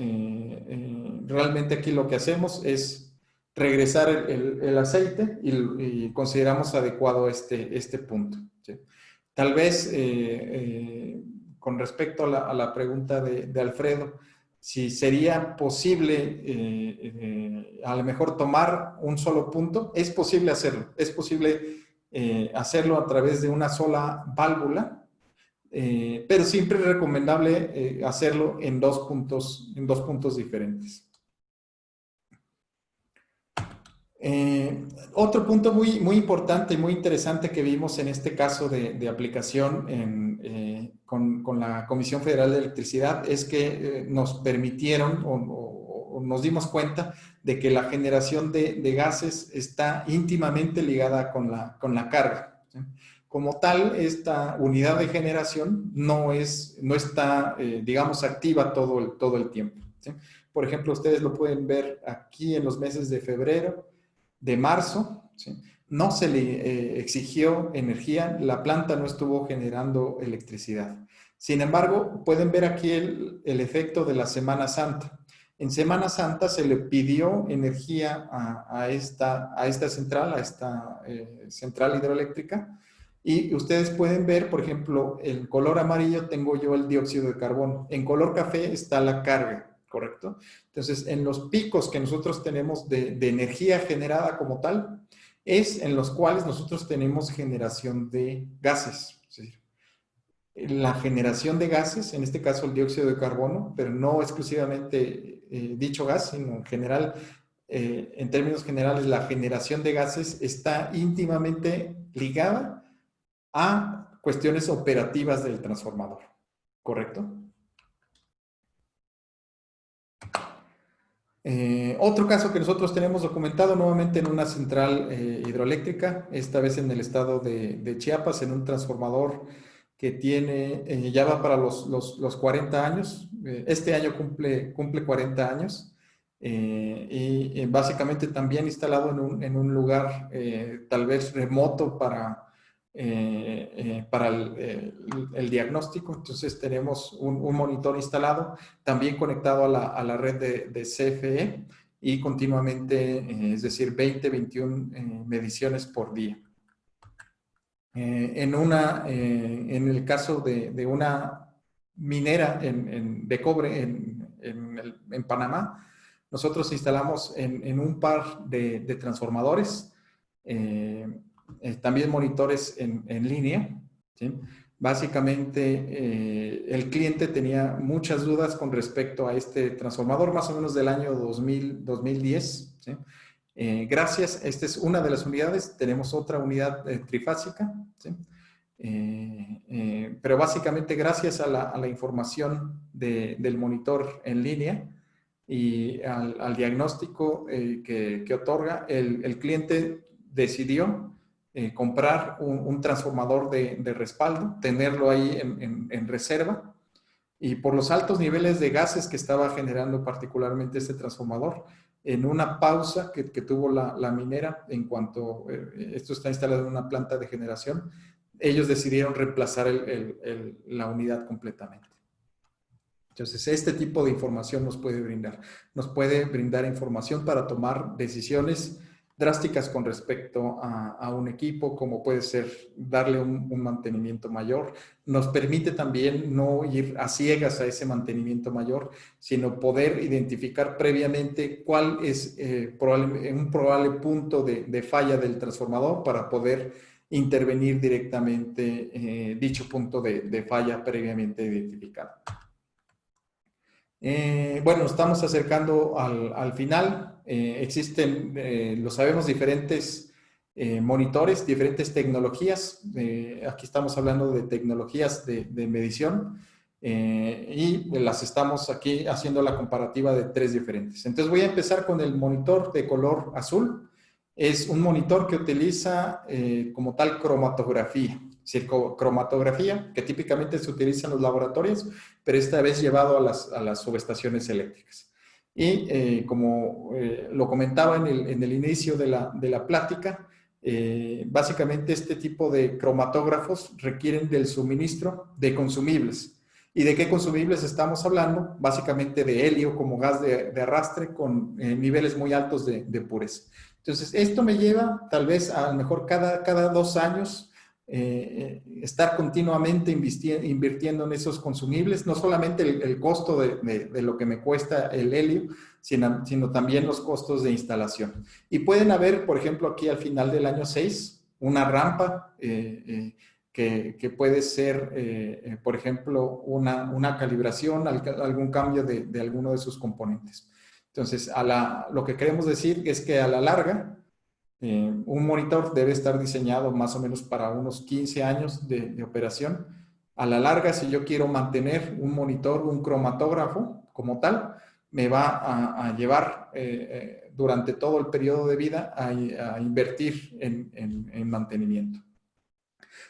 S4: realmente aquí lo que hacemos es regresar el aceite y consideramos adecuado este punto, ¿sí? Tal vez, con respecto a la pregunta de Alfredo, si sería posible a lo mejor tomar un solo punto, es posible hacerlo. Es posible hacerlo a través de una sola válvula, pero siempre es recomendable hacerlo en dos puntos diferentes. Otro punto muy importante y muy interesante que vimos en este caso de aplicación con la Comisión Federal de Electricidad es que nos permitieron o nos dimos cuenta de que la generación de gases está íntimamente ligada con la carga, ¿sí? Como tal, esta unidad de generación no está, digamos, activa todo el tiempo, ¿sí? Por ejemplo, ustedes lo pueden ver aquí en los meses de febrero, de marzo, ¿sí? No se le exigió energía, la planta no estuvo generando electricidad. Sin embargo, pueden ver aquí el efecto de la Semana Santa. En Semana Santa se le pidió energía a esta central, central hidroeléctrica, y ustedes pueden ver, por ejemplo, en color amarillo tengo yo el dióxido de carbono, en color café está la carga, ¿correcto? Entonces, en los picos que nosotros tenemos de energía generada como tal, es en los cuales nosotros tenemos generación de gases. Es decir, la generación de gases, en este caso el dióxido de carbono, pero no exclusivamente dicho gas, sino en general, en términos generales, la generación de gases está íntimamente ligada a cuestiones operativas del transformador, ¿correcto? Otro caso que nosotros tenemos documentado nuevamente en una central hidroeléctrica, esta vez en el estado de Chiapas, en un transformador que tiene, ya va para los 40 años, este año cumple 40 años, y básicamente también instalado en un lugar tal vez remoto para el diagnóstico. Entonces tenemos un monitor instalado, también conectado a la red de CFE, y continuamente, es decir, 21 mediciones por día. En el caso de una minera de cobre en Panamá, nosotros instalamos en un par de transformadores, también monitores en línea, ¿sí? Básicamente, el cliente tenía muchas dudas con respecto a este transformador, más o menos del año 2010, ¿sí? Gracias, esta es una de las unidades, tenemos otra unidad trifásica, ¿sí? Pero básicamente gracias a la información del monitor en línea y al diagnóstico que otorga, el cliente decidió comprar un transformador de respaldo, tenerlo ahí en reserva, y por los altos niveles de gases que estaba generando particularmente este transformador, en una pausa que tuvo la minera, en cuanto esto está instalado en una planta de generación, ellos decidieron reemplazar la unidad completamente. Entonces, este tipo de información nos puede brindar información para tomar decisiones drásticas con respecto a un equipo, como puede ser darle un mantenimiento mayor. Nos permite también no ir a ciegas a ese mantenimiento mayor, sino poder identificar previamente cuál es un probable punto de falla del transformador para poder intervenir directamente dicho punto de falla previamente identificado. Bueno, nos estamos acercando al final. Existen, lo sabemos, diferentes monitores, diferentes tecnologías. Aquí estamos hablando de tecnologías de medición. y las estamos aquí haciendo la comparativa de 3 diferentes. Entonces voy a empezar con el monitor de color azul. Es un monitor que utiliza como tal cromatografía. Es decir, cromatografía que típicamente se utiliza en los laboratorios, pero esta vez llevado a las subestaciones eléctricas. Y como lo comentaba en el inicio de la plática, básicamente este tipo de cromatógrafos requieren del suministro de consumibles. ¿Y de qué consumibles estamos hablando? Básicamente de helio como gas de arrastre con niveles muy altos de pureza. Entonces, esto me lleva tal vez a lo mejor cada 2 años estar continuamente invirtiendo en esos consumibles, no solamente el costo de lo que me cuesta el helio, sino también los costos de instalación. Y pueden haber, por ejemplo, aquí al final del año 6, una rampa que puede ser, por ejemplo, una calibración, algún cambio de alguno de sus componentes. Entonces, lo que queremos decir es que a la larga, un monitor debe estar diseñado más o menos para unos 15 años de operación. A la larga, si yo quiero mantener un monitor, un cromatógrafo como tal, me va a llevar durante todo el periodo de vida a invertir en mantenimiento.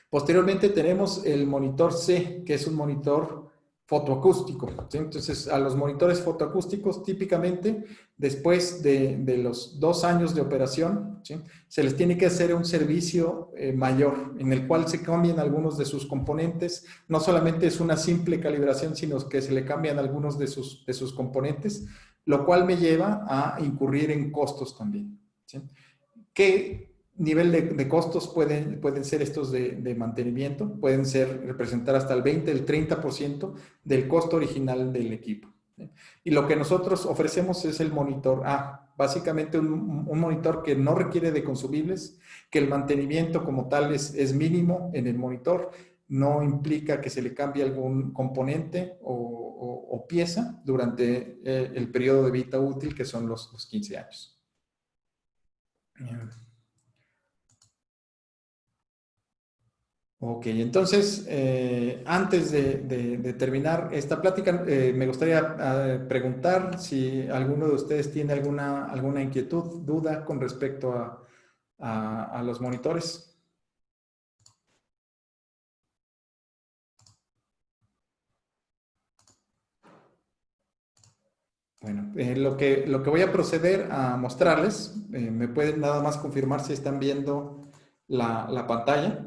S4: Posteriormente tenemos el monitor C, que es un monitor fotoacústico, ¿sí? Entonces, a los monitores fotoacústicos, típicamente, después de los 2 años de operación, ¿sí?, se les tiene que hacer un servicio mayor, en el cual se cambian algunos de sus componentes. No solamente es una simple calibración, sino que se le cambian algunos de sus componentes, lo cual me lleva a incurrir en costos también, ¿sí? ¿Qué nivel de costos pueden ser estos de mantenimiento? Pueden representar hasta el 20, el 30% del costo original del equipo. Y lo que nosotros ofrecemos es el monitor A, básicamente un monitor que no requiere de consumibles, que el mantenimiento como tal es mínimo en el monitor, no implica que se le cambie algún componente o pieza durante el periodo de vida útil, que son los 15 años. Ok, entonces, antes de terminar esta plática, me gustaría preguntar si alguno de ustedes tiene alguna inquietud, duda con respecto a los monitores. Bueno, lo que voy a proceder a mostrarles, me pueden nada más confirmar si están viendo la pantalla.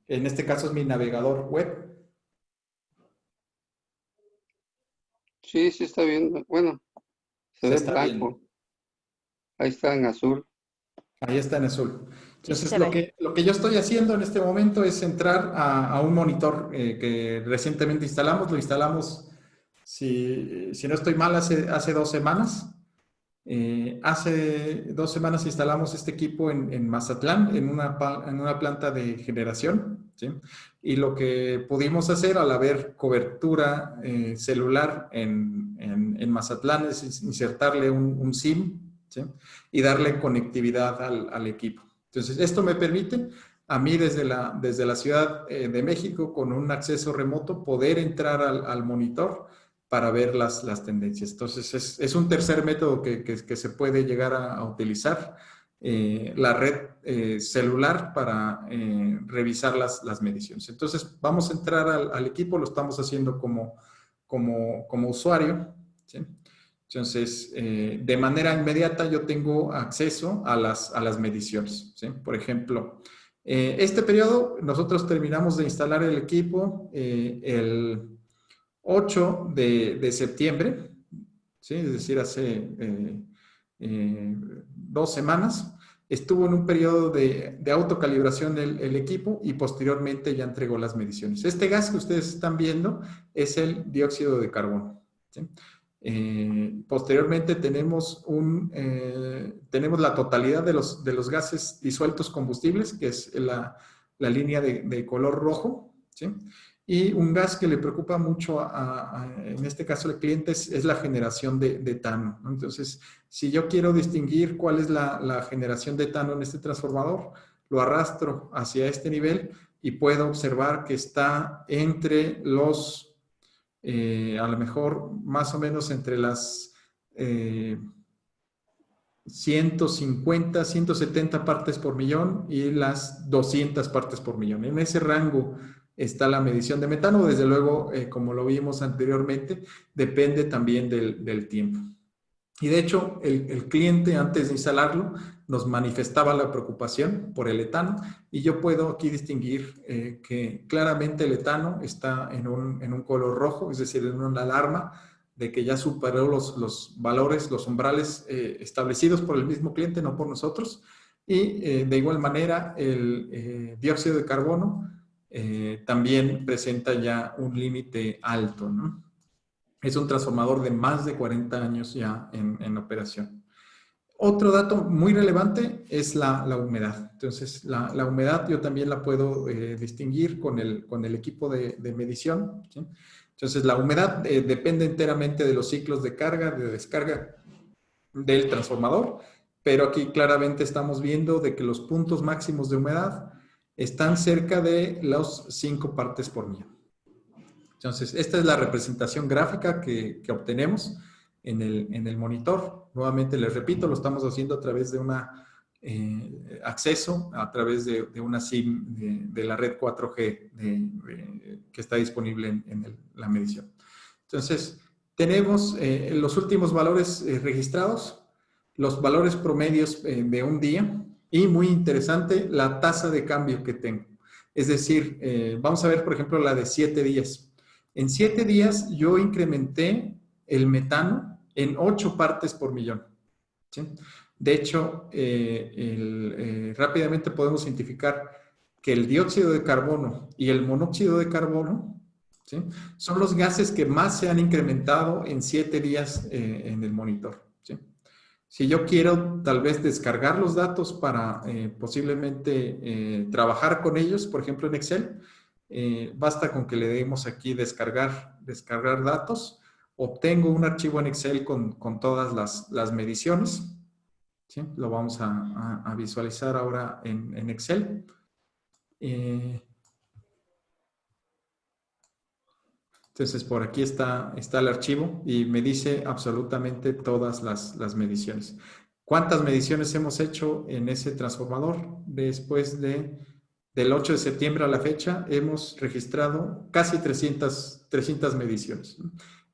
S4: En este caso es mi navegador web.
S5: Sí, sí está viendo. Bueno, se ve
S4: está
S5: blanco.
S4: viendo.
S5: Ahí está en azul.
S4: Ahí está en azul. Entonces,
S6: Sí,
S4: lo que yo estoy haciendo en este momento es entrar a un monitor que recientemente instalamos. Lo instalamos, si no estoy mal, hace 2 semanas. Hace 2 semanas instalamos este equipo en Mazatlán, en una planta de generación, ¿sí? Y lo que pudimos hacer al haber cobertura celular en Mazatlán es insertarle un SIM, ¿sí?, y darle conectividad al equipo. Entonces, esto me permite a mí desde la Ciudad de México, con un acceso remoto, poder entrar al monitor para ver las tendencias. Entonces, es un tercer método que se puede llegar a utilizar, la red celular para revisar las mediciones. Entonces, vamos a entrar al equipo, lo estamos haciendo como usuario, ¿sí? Entonces, de manera inmediata yo tengo acceso a las mediciones, ¿sí? Por ejemplo, este periodo nosotros terminamos de instalar el equipo el 8 de septiembre, ¿sí?, es decir, hace 2 semanas. Estuvo en un periodo de autocalibración el equipo y posteriormente ya entregó las mediciones. Este gas que ustedes están viendo es el dióxido de carbono, ¿sí? Posteriormente tenemos la totalidad de los gases disueltos combustibles, que es la línea de color rojo, ¿sí? Y un gas que le preocupa mucho en este caso al cliente es la generación de etano, ¿no? Entonces, si yo quiero distinguir cuál es la generación de etano en este transformador, lo arrastro hacia este nivel y puedo observar que está entre los a lo mejor más o menos entre las 150, 170 partes por millón y las 200 partes por millón. En ese rango está la medición de metano. Desde luego, como lo vimos anteriormente, depende también del tiempo. Y de hecho, el cliente, antes de instalarlo, nos manifestaba la preocupación por el etano, y yo puedo aquí distinguir que claramente el etano está en un color rojo, es decir, en una alarma de que ya superó los valores, los umbrales establecidos por el mismo cliente, no por nosotros. Y de igual manera, el dióxido de carbono también presenta ya un límite alto, ¿no? Es un transformador de más de 40 años ya en operación. Otro dato muy relevante es la humedad. Entonces, la humedad yo también la puedo distinguir con el equipo de medición, ¿sí? Entonces, la humedad depende enteramente de los ciclos de carga, de descarga del transformador, pero aquí claramente estamos viendo de que los puntos máximos de humedad están cerca de los 5 partes por millón. Entonces, esta es la representación gráfica que obtenemos en el monitor. Nuevamente les repito, lo estamos haciendo a través de una acceso, a través de una SIM de la red 4G que está disponible en la medición. Entonces, tenemos los últimos valores registrados, los valores promedios de un día y, muy interesante, la tasa de cambio que tengo. Es decir, vamos a ver, por ejemplo, la de 7 días. En 7 días yo incrementé el metano en 8 partes por millón, ¿sí? De hecho, rápidamente podemos identificar que el dióxido de carbono y el monóxido de carbono, ¿sí?, son los gases que más se han incrementado en 7 días en el monitor, ¿sí? Si yo quiero tal vez descargar los datos para posiblemente trabajar con ellos, por ejemplo en Excel, basta con que le demos aquí descargar datos. Obtengo un archivo en Excel con todas las mediciones, ¿sí? Lo vamos a visualizar ahora en Excel. Entonces, por aquí está el archivo y me dice absolutamente todas las mediciones. ¿Cuántas mediciones hemos hecho en ese transformador? Después del 8 de septiembre a la fecha, hemos registrado casi 300 mediciones.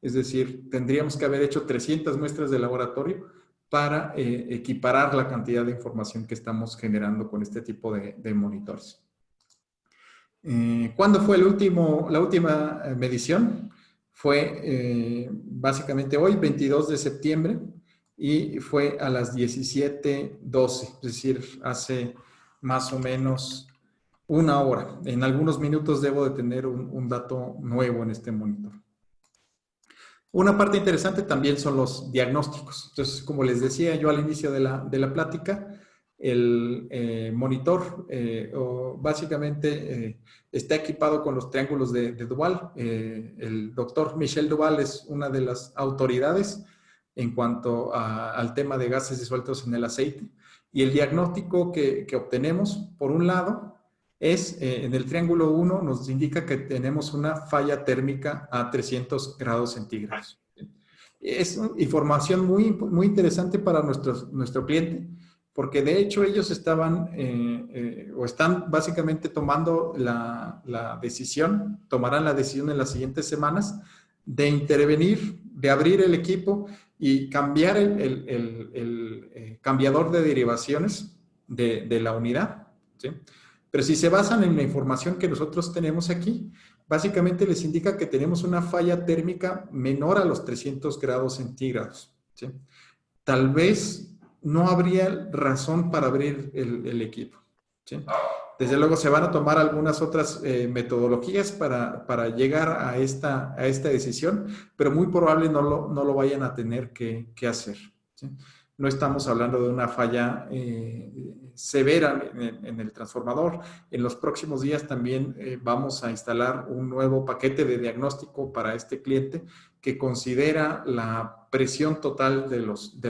S4: Es decir, tendríamos que haber hecho 300 muestras de laboratorio para equiparar la cantidad de información que estamos generando con este tipo de monitores. ¿Cuándo fue la última medición? Fue básicamente hoy, 22 de septiembre, y fue a las 17:12, es decir, hace más o menos 1 hora. En algunos minutos debo de tener un dato nuevo en este monitor. Una parte interesante también son los diagnósticos. Entonces, como les decía yo al inicio de la plática, el monitor básicamente está equipado con los triángulos de Duval. El doctor Michel Duval es una de las autoridades en cuanto al tema de gases disueltos en el aceite. Y el diagnóstico que obtenemos, por un lado, es en el triángulo 1 nos indica que tenemos una falla térmica a 300 grados centígrados. Es información muy interesante para nuestro cliente, porque de hecho ellos estaban o están básicamente tomando la decisión, tomarán la decisión en las siguientes semanas de intervenir, de abrir el equipo y cambiar el cambiador de derivaciones de la unidad, ¿sí? Pero si se basan en la información que nosotros tenemos aquí, básicamente les indica que tenemos una falla térmica menor a los 300 grados centígrados, ¿sí? Tal vez no habría razón para abrir el equipo, ¿sí? Desde luego se van a tomar algunas otras metodologías para llegar a esta decisión, pero muy probable no lo vayan a tener que hacer, ¿sí? No estamos hablando de una falla severa en el transformador. En los próximos días también vamos a instalar un nuevo paquete de diagnóstico para este cliente que considera la presión total de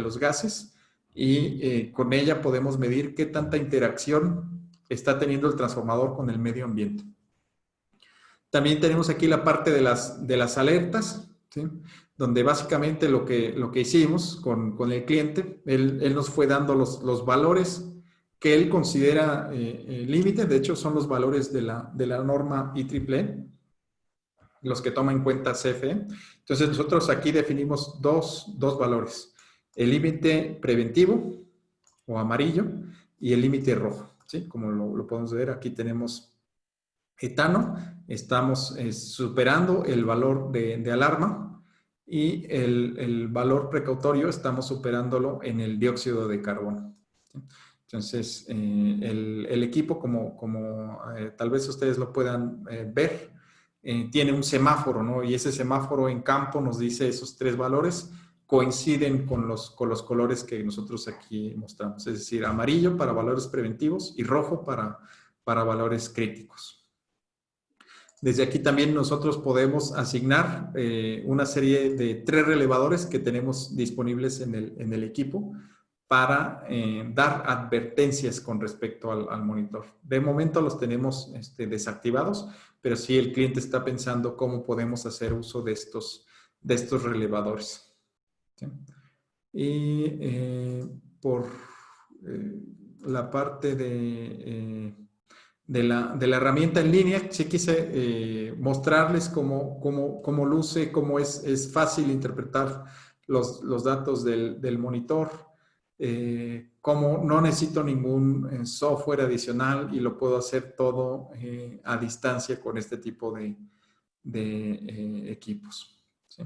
S4: los gases y con ella podemos medir qué tanta interacción está teniendo el transformador con el medio ambiente. También tenemos aquí la parte de las alertas, ¿sí? Donde básicamente lo que hicimos con el cliente, él nos fue dando los valores que él considera límite. De hecho, son los valores de la norma IEEE, los que toma en cuenta CFE. Entonces, nosotros aquí definimos dos valores. El límite preventivo, o amarillo, y el límite rojo, ¿sí? Como lo podemos ver, aquí tenemos etano, estamos superando el valor de alarma, y el valor precautorio estamos superándolo en el dióxido de carbono, ¿sí? Entonces, el equipo, como tal vez ustedes lo puedan ver, tiene un semáforo, ¿no? Y ese semáforo en campo nos dice esos tres valores coinciden con los colores que nosotros aquí mostramos, es decir, amarillo para valores preventivos y rojo para valores críticos. Desde aquí también nosotros podemos asignar una serie de 3 relevadores que tenemos disponibles en el equipo para dar advertencias con respecto al monitor. De momento los tenemos desactivados, pero sí el cliente está pensando cómo podemos hacer uso de estos relevadores, ¿sí? Y por la parte de la herramienta en línea, sí quise mostrarles cómo luce, cómo es fácil interpretar los datos del monitor, cómo no necesito ningún software adicional y lo puedo hacer todo a distancia con este tipo de equipos, ¿sí?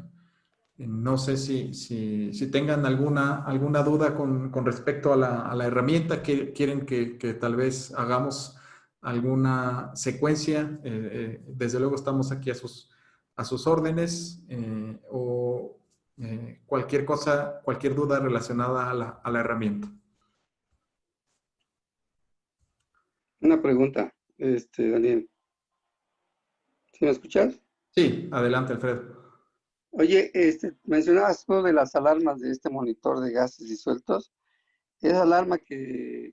S4: No sé si tengan alguna duda con respecto a la herramienta, que quieren que tal vez hagamos alguna secuencia. Desde luego estamos aquí a sus órdenes, o cualquier cosa, cualquier duda relacionada a la herramienta.
S5: Una pregunta, Daniel. ¿Sí me escuchas?
S4: Sí, adelante, Alfredo.
S5: Oye, mencionabas tú de las alarmas de este monitor de gases disueltos. Esa alarma que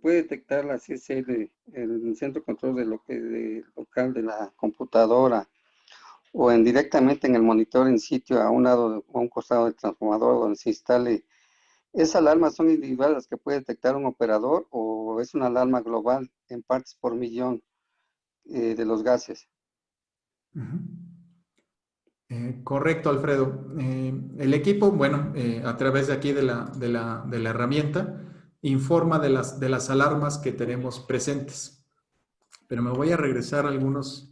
S5: puede detectar la CCL, el centro de control local de la computadora, o directamente en el monitor en sitio a un lado o a un costado del transformador donde se instale. ¿Esas alarmas son individuales las que puede detectar un operador, o es una alarma global en partes por millón de los gases?
S4: Correcto, Alfredo. El equipo, bueno, a través de aquí de la herramienta, informa de las alarmas que tenemos presentes. Pero me voy a regresar a algunos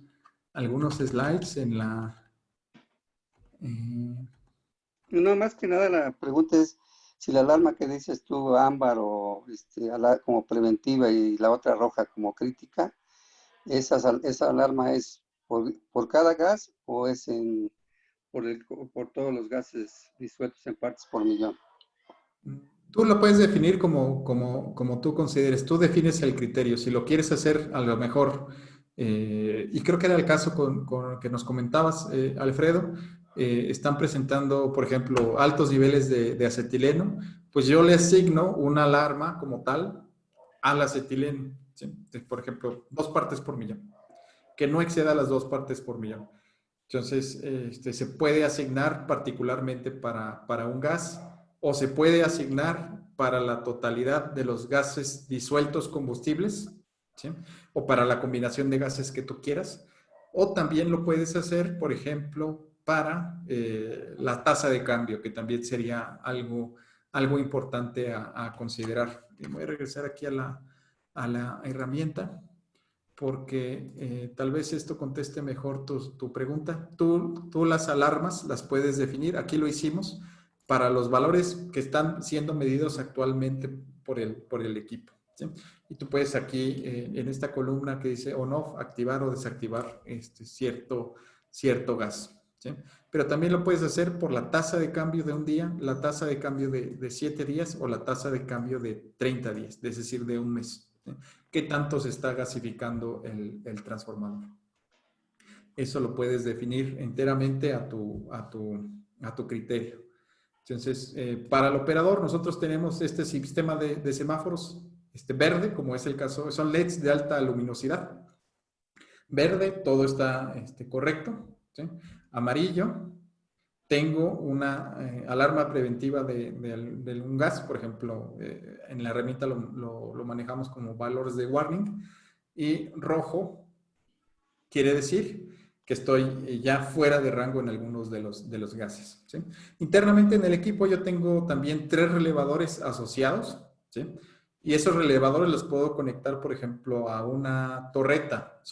S4: slides en la...
S5: No, más que nada la pregunta es si la alarma que dices tú, ámbar, o como preventiva, y la otra roja como crítica, esa alarma es por cada gas, o es por todos los gases disueltos en partes por millón.
S4: Tú lo puedes definir como tú consideres. Tú defines el criterio. Si lo quieres hacer a lo mejor, y creo que era el caso con que nos comentabas, Alfredo, están presentando, por ejemplo, altos niveles de acetileno, pues yo le asigno una alarma como tal al acetileno, ¿sí? Por ejemplo, 2 partes por millón, que no exceda las 2 partes por millón. Entonces, se puede asignar particularmente para un gas, o se puede asignar para la totalidad de los gases disueltos combustibles, ¿sí? O para la combinación de gases que tú quieras. O también lo puedes hacer, por ejemplo, para la tasa de cambio, que también sería algo importante a considerar. Y voy a regresar aquí a la herramienta, porque tal vez esto conteste mejor tu pregunta. Tú las alarmas las puedes definir, aquí lo hicimos, para los valores que están siendo medidos actualmente por el equipo, ¿sí? Y tú puedes aquí, en esta columna que dice on-off, activar o desactivar cierto gas, ¿sí? Pero también lo puedes hacer por la tasa de cambio de un día, la tasa de cambio de 7 días, o la tasa de cambio de 30 días, es decir, de un mes, ¿sí? ¿Qué tanto se está gasificando el transformador? Eso lo puedes definir enteramente a tu criterio. Entonces, para el operador, nosotros tenemos este sistema de semáforos verde, como es el caso, son LEDs de alta luminosidad. Verde, todo está correcto, ¿sí? Amarillo, tengo una alarma preventiva de un gas, por ejemplo, en la herramienta lo manejamos como valores de warning, y rojo quiere decir que estoy ya fuera de rango en algunos de los gases, ¿sí? Internamente en el equipo yo tengo también 3 relevadores asociados, ¿sí? Y esos relevadores los puedo conectar, por ejemplo, a una torreta,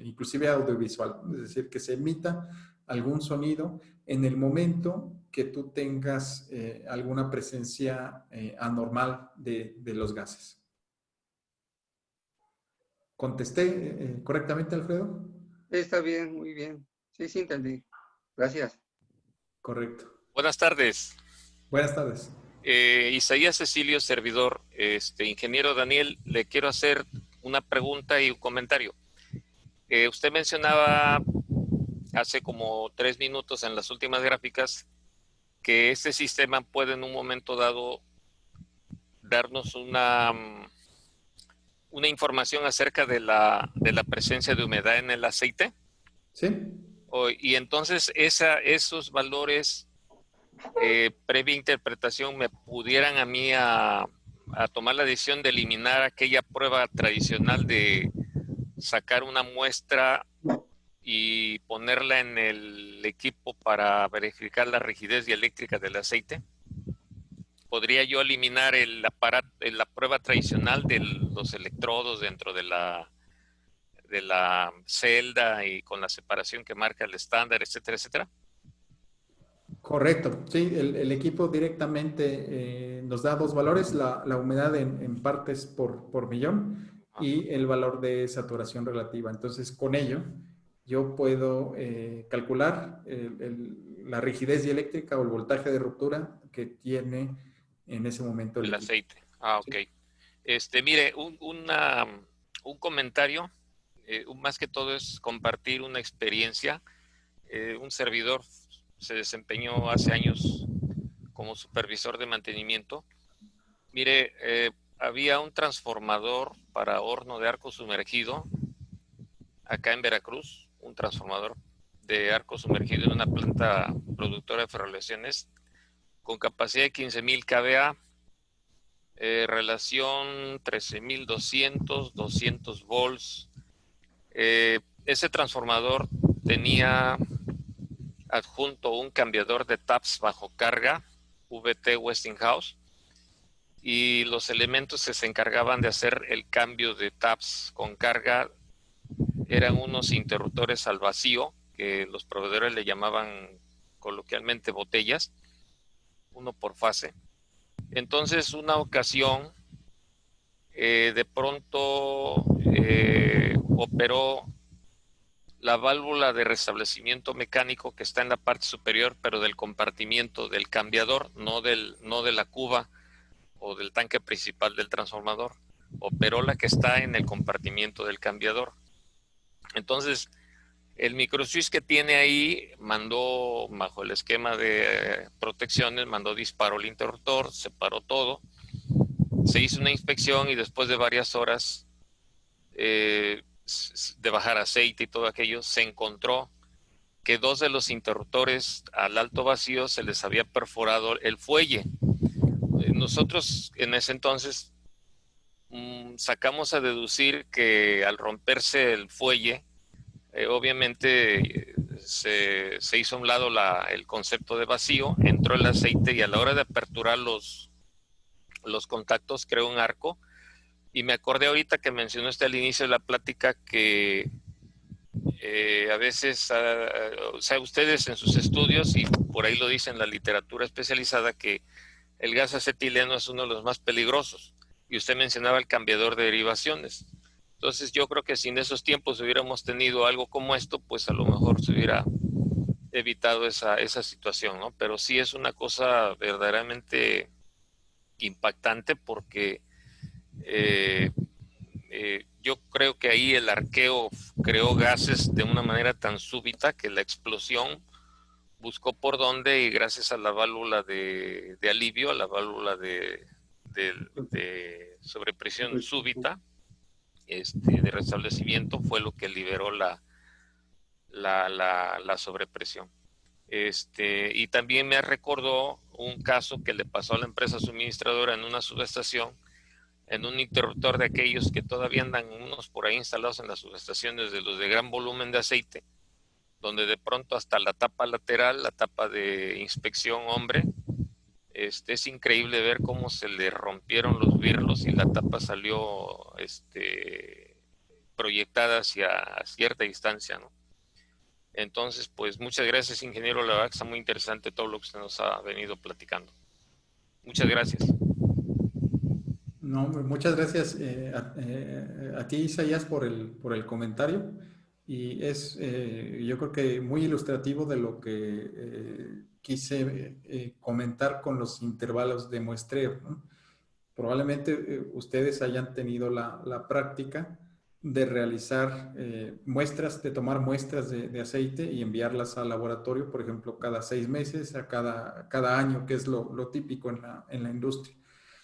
S4: inclusive audiovisual, es decir, que se emita algún sonido en el momento que tú tengas alguna presencia anormal de los gases. ¿Contesté correctamente, Alfredo?
S5: Está bien, muy bien. Sí, sí, entendí. Gracias.
S4: Correcto.
S2: Buenas tardes.
S4: Buenas tardes.
S2: Isaías Cecilio, servidor. Ingeniero Daniel, le quiero hacer una pregunta y un comentario. Usted mencionaba hace como 3 minutos en las últimas gráficas que este sistema puede en un momento dado darnos una información acerca de la presencia de humedad en el aceite.
S4: Sí.
S2: Y entonces esos valores, previa interpretación, me pudieran a mí a tomar la decisión de eliminar aquella prueba tradicional de sacar una muestra y ponerla en el equipo para verificar la rigidez dieléctrica del aceite. ¿Podría yo eliminar la prueba tradicional de los electrodos dentro de la celda y con la separación que marca el estándar, etcétera, etcétera?
S4: Correcto. Sí, el equipo directamente nos da 2 valores, la humedad en partes por millón y el valor de saturación relativa. Entonces, con ello, yo puedo calcular la rigidez dieléctrica o el voltaje de ruptura que tiene en ese momento
S2: el
S4: equipo.
S2: aceite. Ok. Sí. Mire, un comentario, más que todo es compartir una experiencia. Un servidor se desempeñó hace años como supervisor de mantenimiento. Mire, había un transformador para horno de arco sumergido acá en Veracruz, un transformador de arco sumergido en una planta productora de ferrolesiones con capacidad de 15,000 kVA, relación 13,200, 200 volts. Ese transformador tenía adjunto un cambiador de taps bajo carga, VT Westinghouse, y los elementos que se encargaban de hacer el cambio de taps con carga eran unos interruptores al vacío, que los proveedores le llamaban coloquialmente botellas, uno por fase. Entonces, una ocasión, de pronto operó la válvula de restablecimiento mecánico que está en la parte superior, pero del compartimiento del cambiador, no de la cuba o del tanque principal del transformador. Operó la que está en el compartimiento del cambiador. Entonces, el microswitch que tiene ahí mandó, bajo el esquema de protecciones, disparó el interruptor, separó todo, se hizo una inspección y después de varias horas de bajar aceite y todo aquello, se encontró que 2 de los interruptores al alto vacío se les había perforado el fuelle. Nosotros en ese entonces sacamos a deducir que al romperse el fuelle, obviamente se hizo a un lado el concepto de vacío, entró el aceite y a la hora de aperturar los contactos creó un arco. Y me acordé ahorita que mencionó al inicio de la plática que a veces, o sea, ustedes en sus estudios, y por ahí lo dice en la literatura especializada, que el gas acetileno es uno de los más peligrosos. Y usted mencionaba el cambiador de derivaciones. Entonces yo creo que si en esos tiempos hubiéramos tenido algo como esto, pues a lo mejor se hubiera evitado esa situación, ¿no? Pero sí es una cosa verdaderamente impactante porque yo creo que ahí el arqueo creó gases de una manera tan súbita que la explosión buscó por dónde, y gracias a la válvula de alivio, a la válvula de sobrepresión súbita, de restablecimiento fue lo que liberó la sobrepresión. Y también me recordó un caso que le pasó a la empresa suministradora en una subestación, en un interruptor de aquellos que todavía andan unos por ahí instalados en las subestaciones, de los de gran volumen de aceite, donde de pronto hasta la tapa lateral, la tapa de inspección hombre, es increíble ver cómo se le rompieron los birlos y la tapa salió proyectada hacia cierta distancia, ¿no? Entonces, pues muchas gracias, ingeniero. La verdad que está muy interesante todo lo que usted nos ha venido platicando. Muchas gracias.
S4: No, muchas gracias a ti, Isaías, por el comentario. Y es, yo creo que muy ilustrativo de lo que quise comentar con los intervalos de muestreo, ¿no? Probablemente ustedes hayan tenido la práctica de realizar muestras, de tomar muestras de aceite y enviarlas al laboratorio, por ejemplo, cada 6 meses, a cada año, que es lo típico en la industria.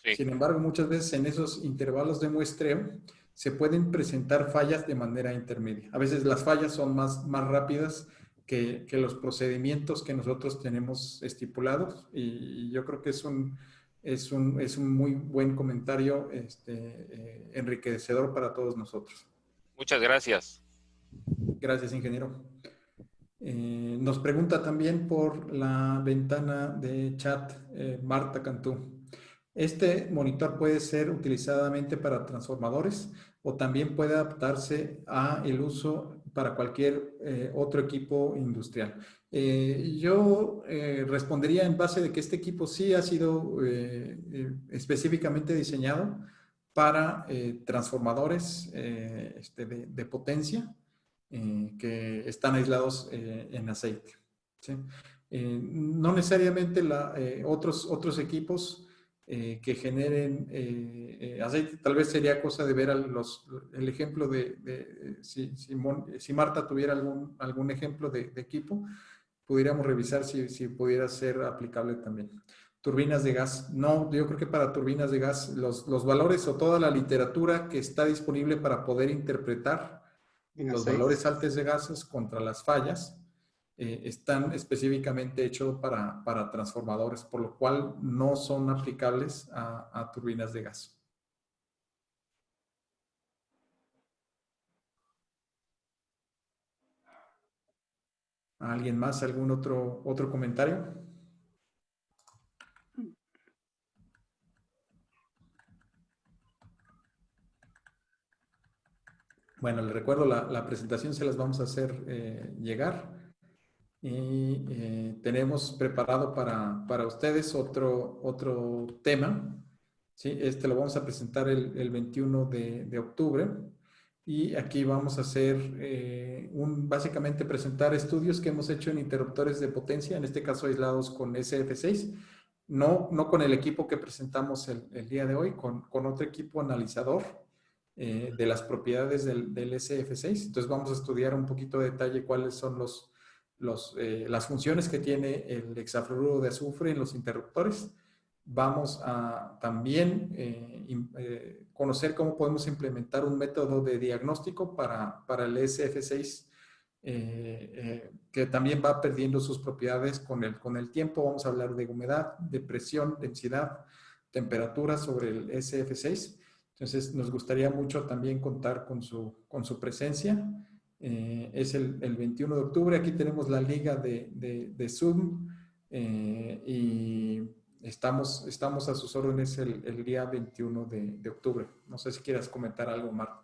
S2: Sí.
S4: Sin embargo, muchas veces en esos intervalos de muestreo se pueden presentar fallas de manera intermedia. A veces las fallas son más rápidas que los procedimientos que nosotros tenemos estipulados, y yo creo que es un muy buen comentario enriquecedor para todos nosotros.
S2: Muchas gracias.
S4: Gracias, ingeniero. Nos pregunta también por la ventana de chat Marta Cantú. ¿Este monitor puede ser utilizadamente para transformadores o también puede adaptarse a el uso para cualquier otro equipo industrial? Yo respondería en base de que este equipo sí ha sido específicamente diseñado para transformadores de potencia que están aislados en aceite, ¿sí? No necesariamente otros equipos que generen aceite. Tal vez sería cosa de ver el ejemplo si Marta tuviera algún ejemplo de equipo, pudiéramos revisar si pudiera ser aplicable también. Turbinas de gas. No, yo creo que para turbinas de gas los valores o toda la literatura que está disponible para poder interpretar los valores altos de gases contra las fallas están específicamente hechos para transformadores, por lo cual no son aplicables a turbinas de gas. ¿Alguien más? ¿Algún otro comentario? Bueno, les recuerdo, la presentación se las vamos a hacer llegar. Y tenemos preparado para ustedes otro tema, ¿sí? Lo vamos a presentar el 21 de octubre. Y aquí vamos a hacer básicamente presentar estudios que hemos hecho en interruptores de potencia, en este caso aislados con SF6, no con el equipo que presentamos el día de hoy, con otro equipo analizador de las propiedades del SF6. Entonces vamos a estudiar un poquito de detalle cuáles son las funciones que tiene el hexafluoruro de azufre en los interruptores. Vamos a también conocer cómo podemos implementar un método de diagnóstico para el SF6 que también va perdiendo sus propiedades con el tiempo. Vamos a hablar de humedad, de presión, densidad, temperatura sobre el SF6. Entonces nos gustaría mucho también contar con su presencia. Es el 21 de octubre. Aquí tenemos la liga de Zoom y estamos a sus órdenes el día 21 de octubre. No sé si quieras comentar algo, Marta.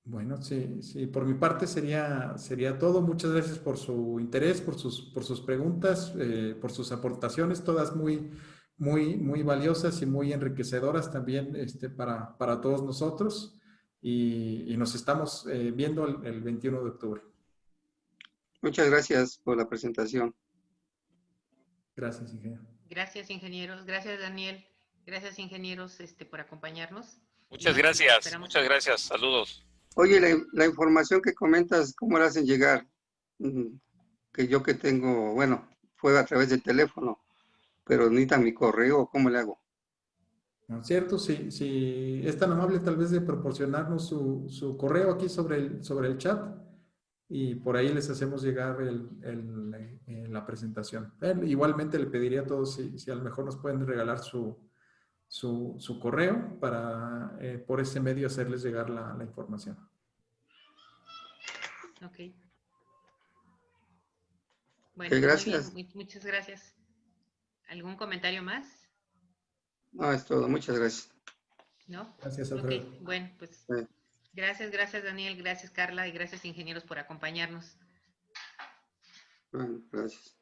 S4: Bueno, sí, por mi parte sería todo. Muchas gracias por su interés, por sus preguntas, por sus aportaciones, todas muy, muy, muy valiosas y muy enriquecedoras también para todos nosotros. Y nos estamos viendo el 21 de octubre.
S5: Muchas gracias por la presentación.
S4: Gracias, ingeniero.
S1: Gracias, ingenieros. Gracias, Daniel. Gracias, ingenieros, por acompañarnos.
S2: Muchas gracias. Muchas gracias. Saludos.
S5: Oye, la información que comentas, ¿cómo la hacen llegar? Que yo que tengo, bueno, puedo a través del teléfono, pero necesita mi correo, ¿cómo le hago?
S4: ¿No es cierto? Si es tan amable tal vez de proporcionarnos su correo aquí sobre el chat y por ahí les hacemos llegar la presentación. Igualmente le pediría a todos si a lo mejor nos pueden regalar su correo para por ese medio hacerles llegar la información.
S1: Ok.
S5: Ok,
S1: Bueno, pues
S5: gracias.
S1: muy bien, muchas gracias. ¿Algún comentario más?
S5: No, es todo. Muchas gracias.
S1: ¿No?
S4: Gracias,
S1: Ok,
S4: Alfredo.
S1: bueno, pues
S5: Sí,
S1: gracias Daniel, gracias Carla y gracias ingenieros por acompañarnos.
S5: bueno, gracias.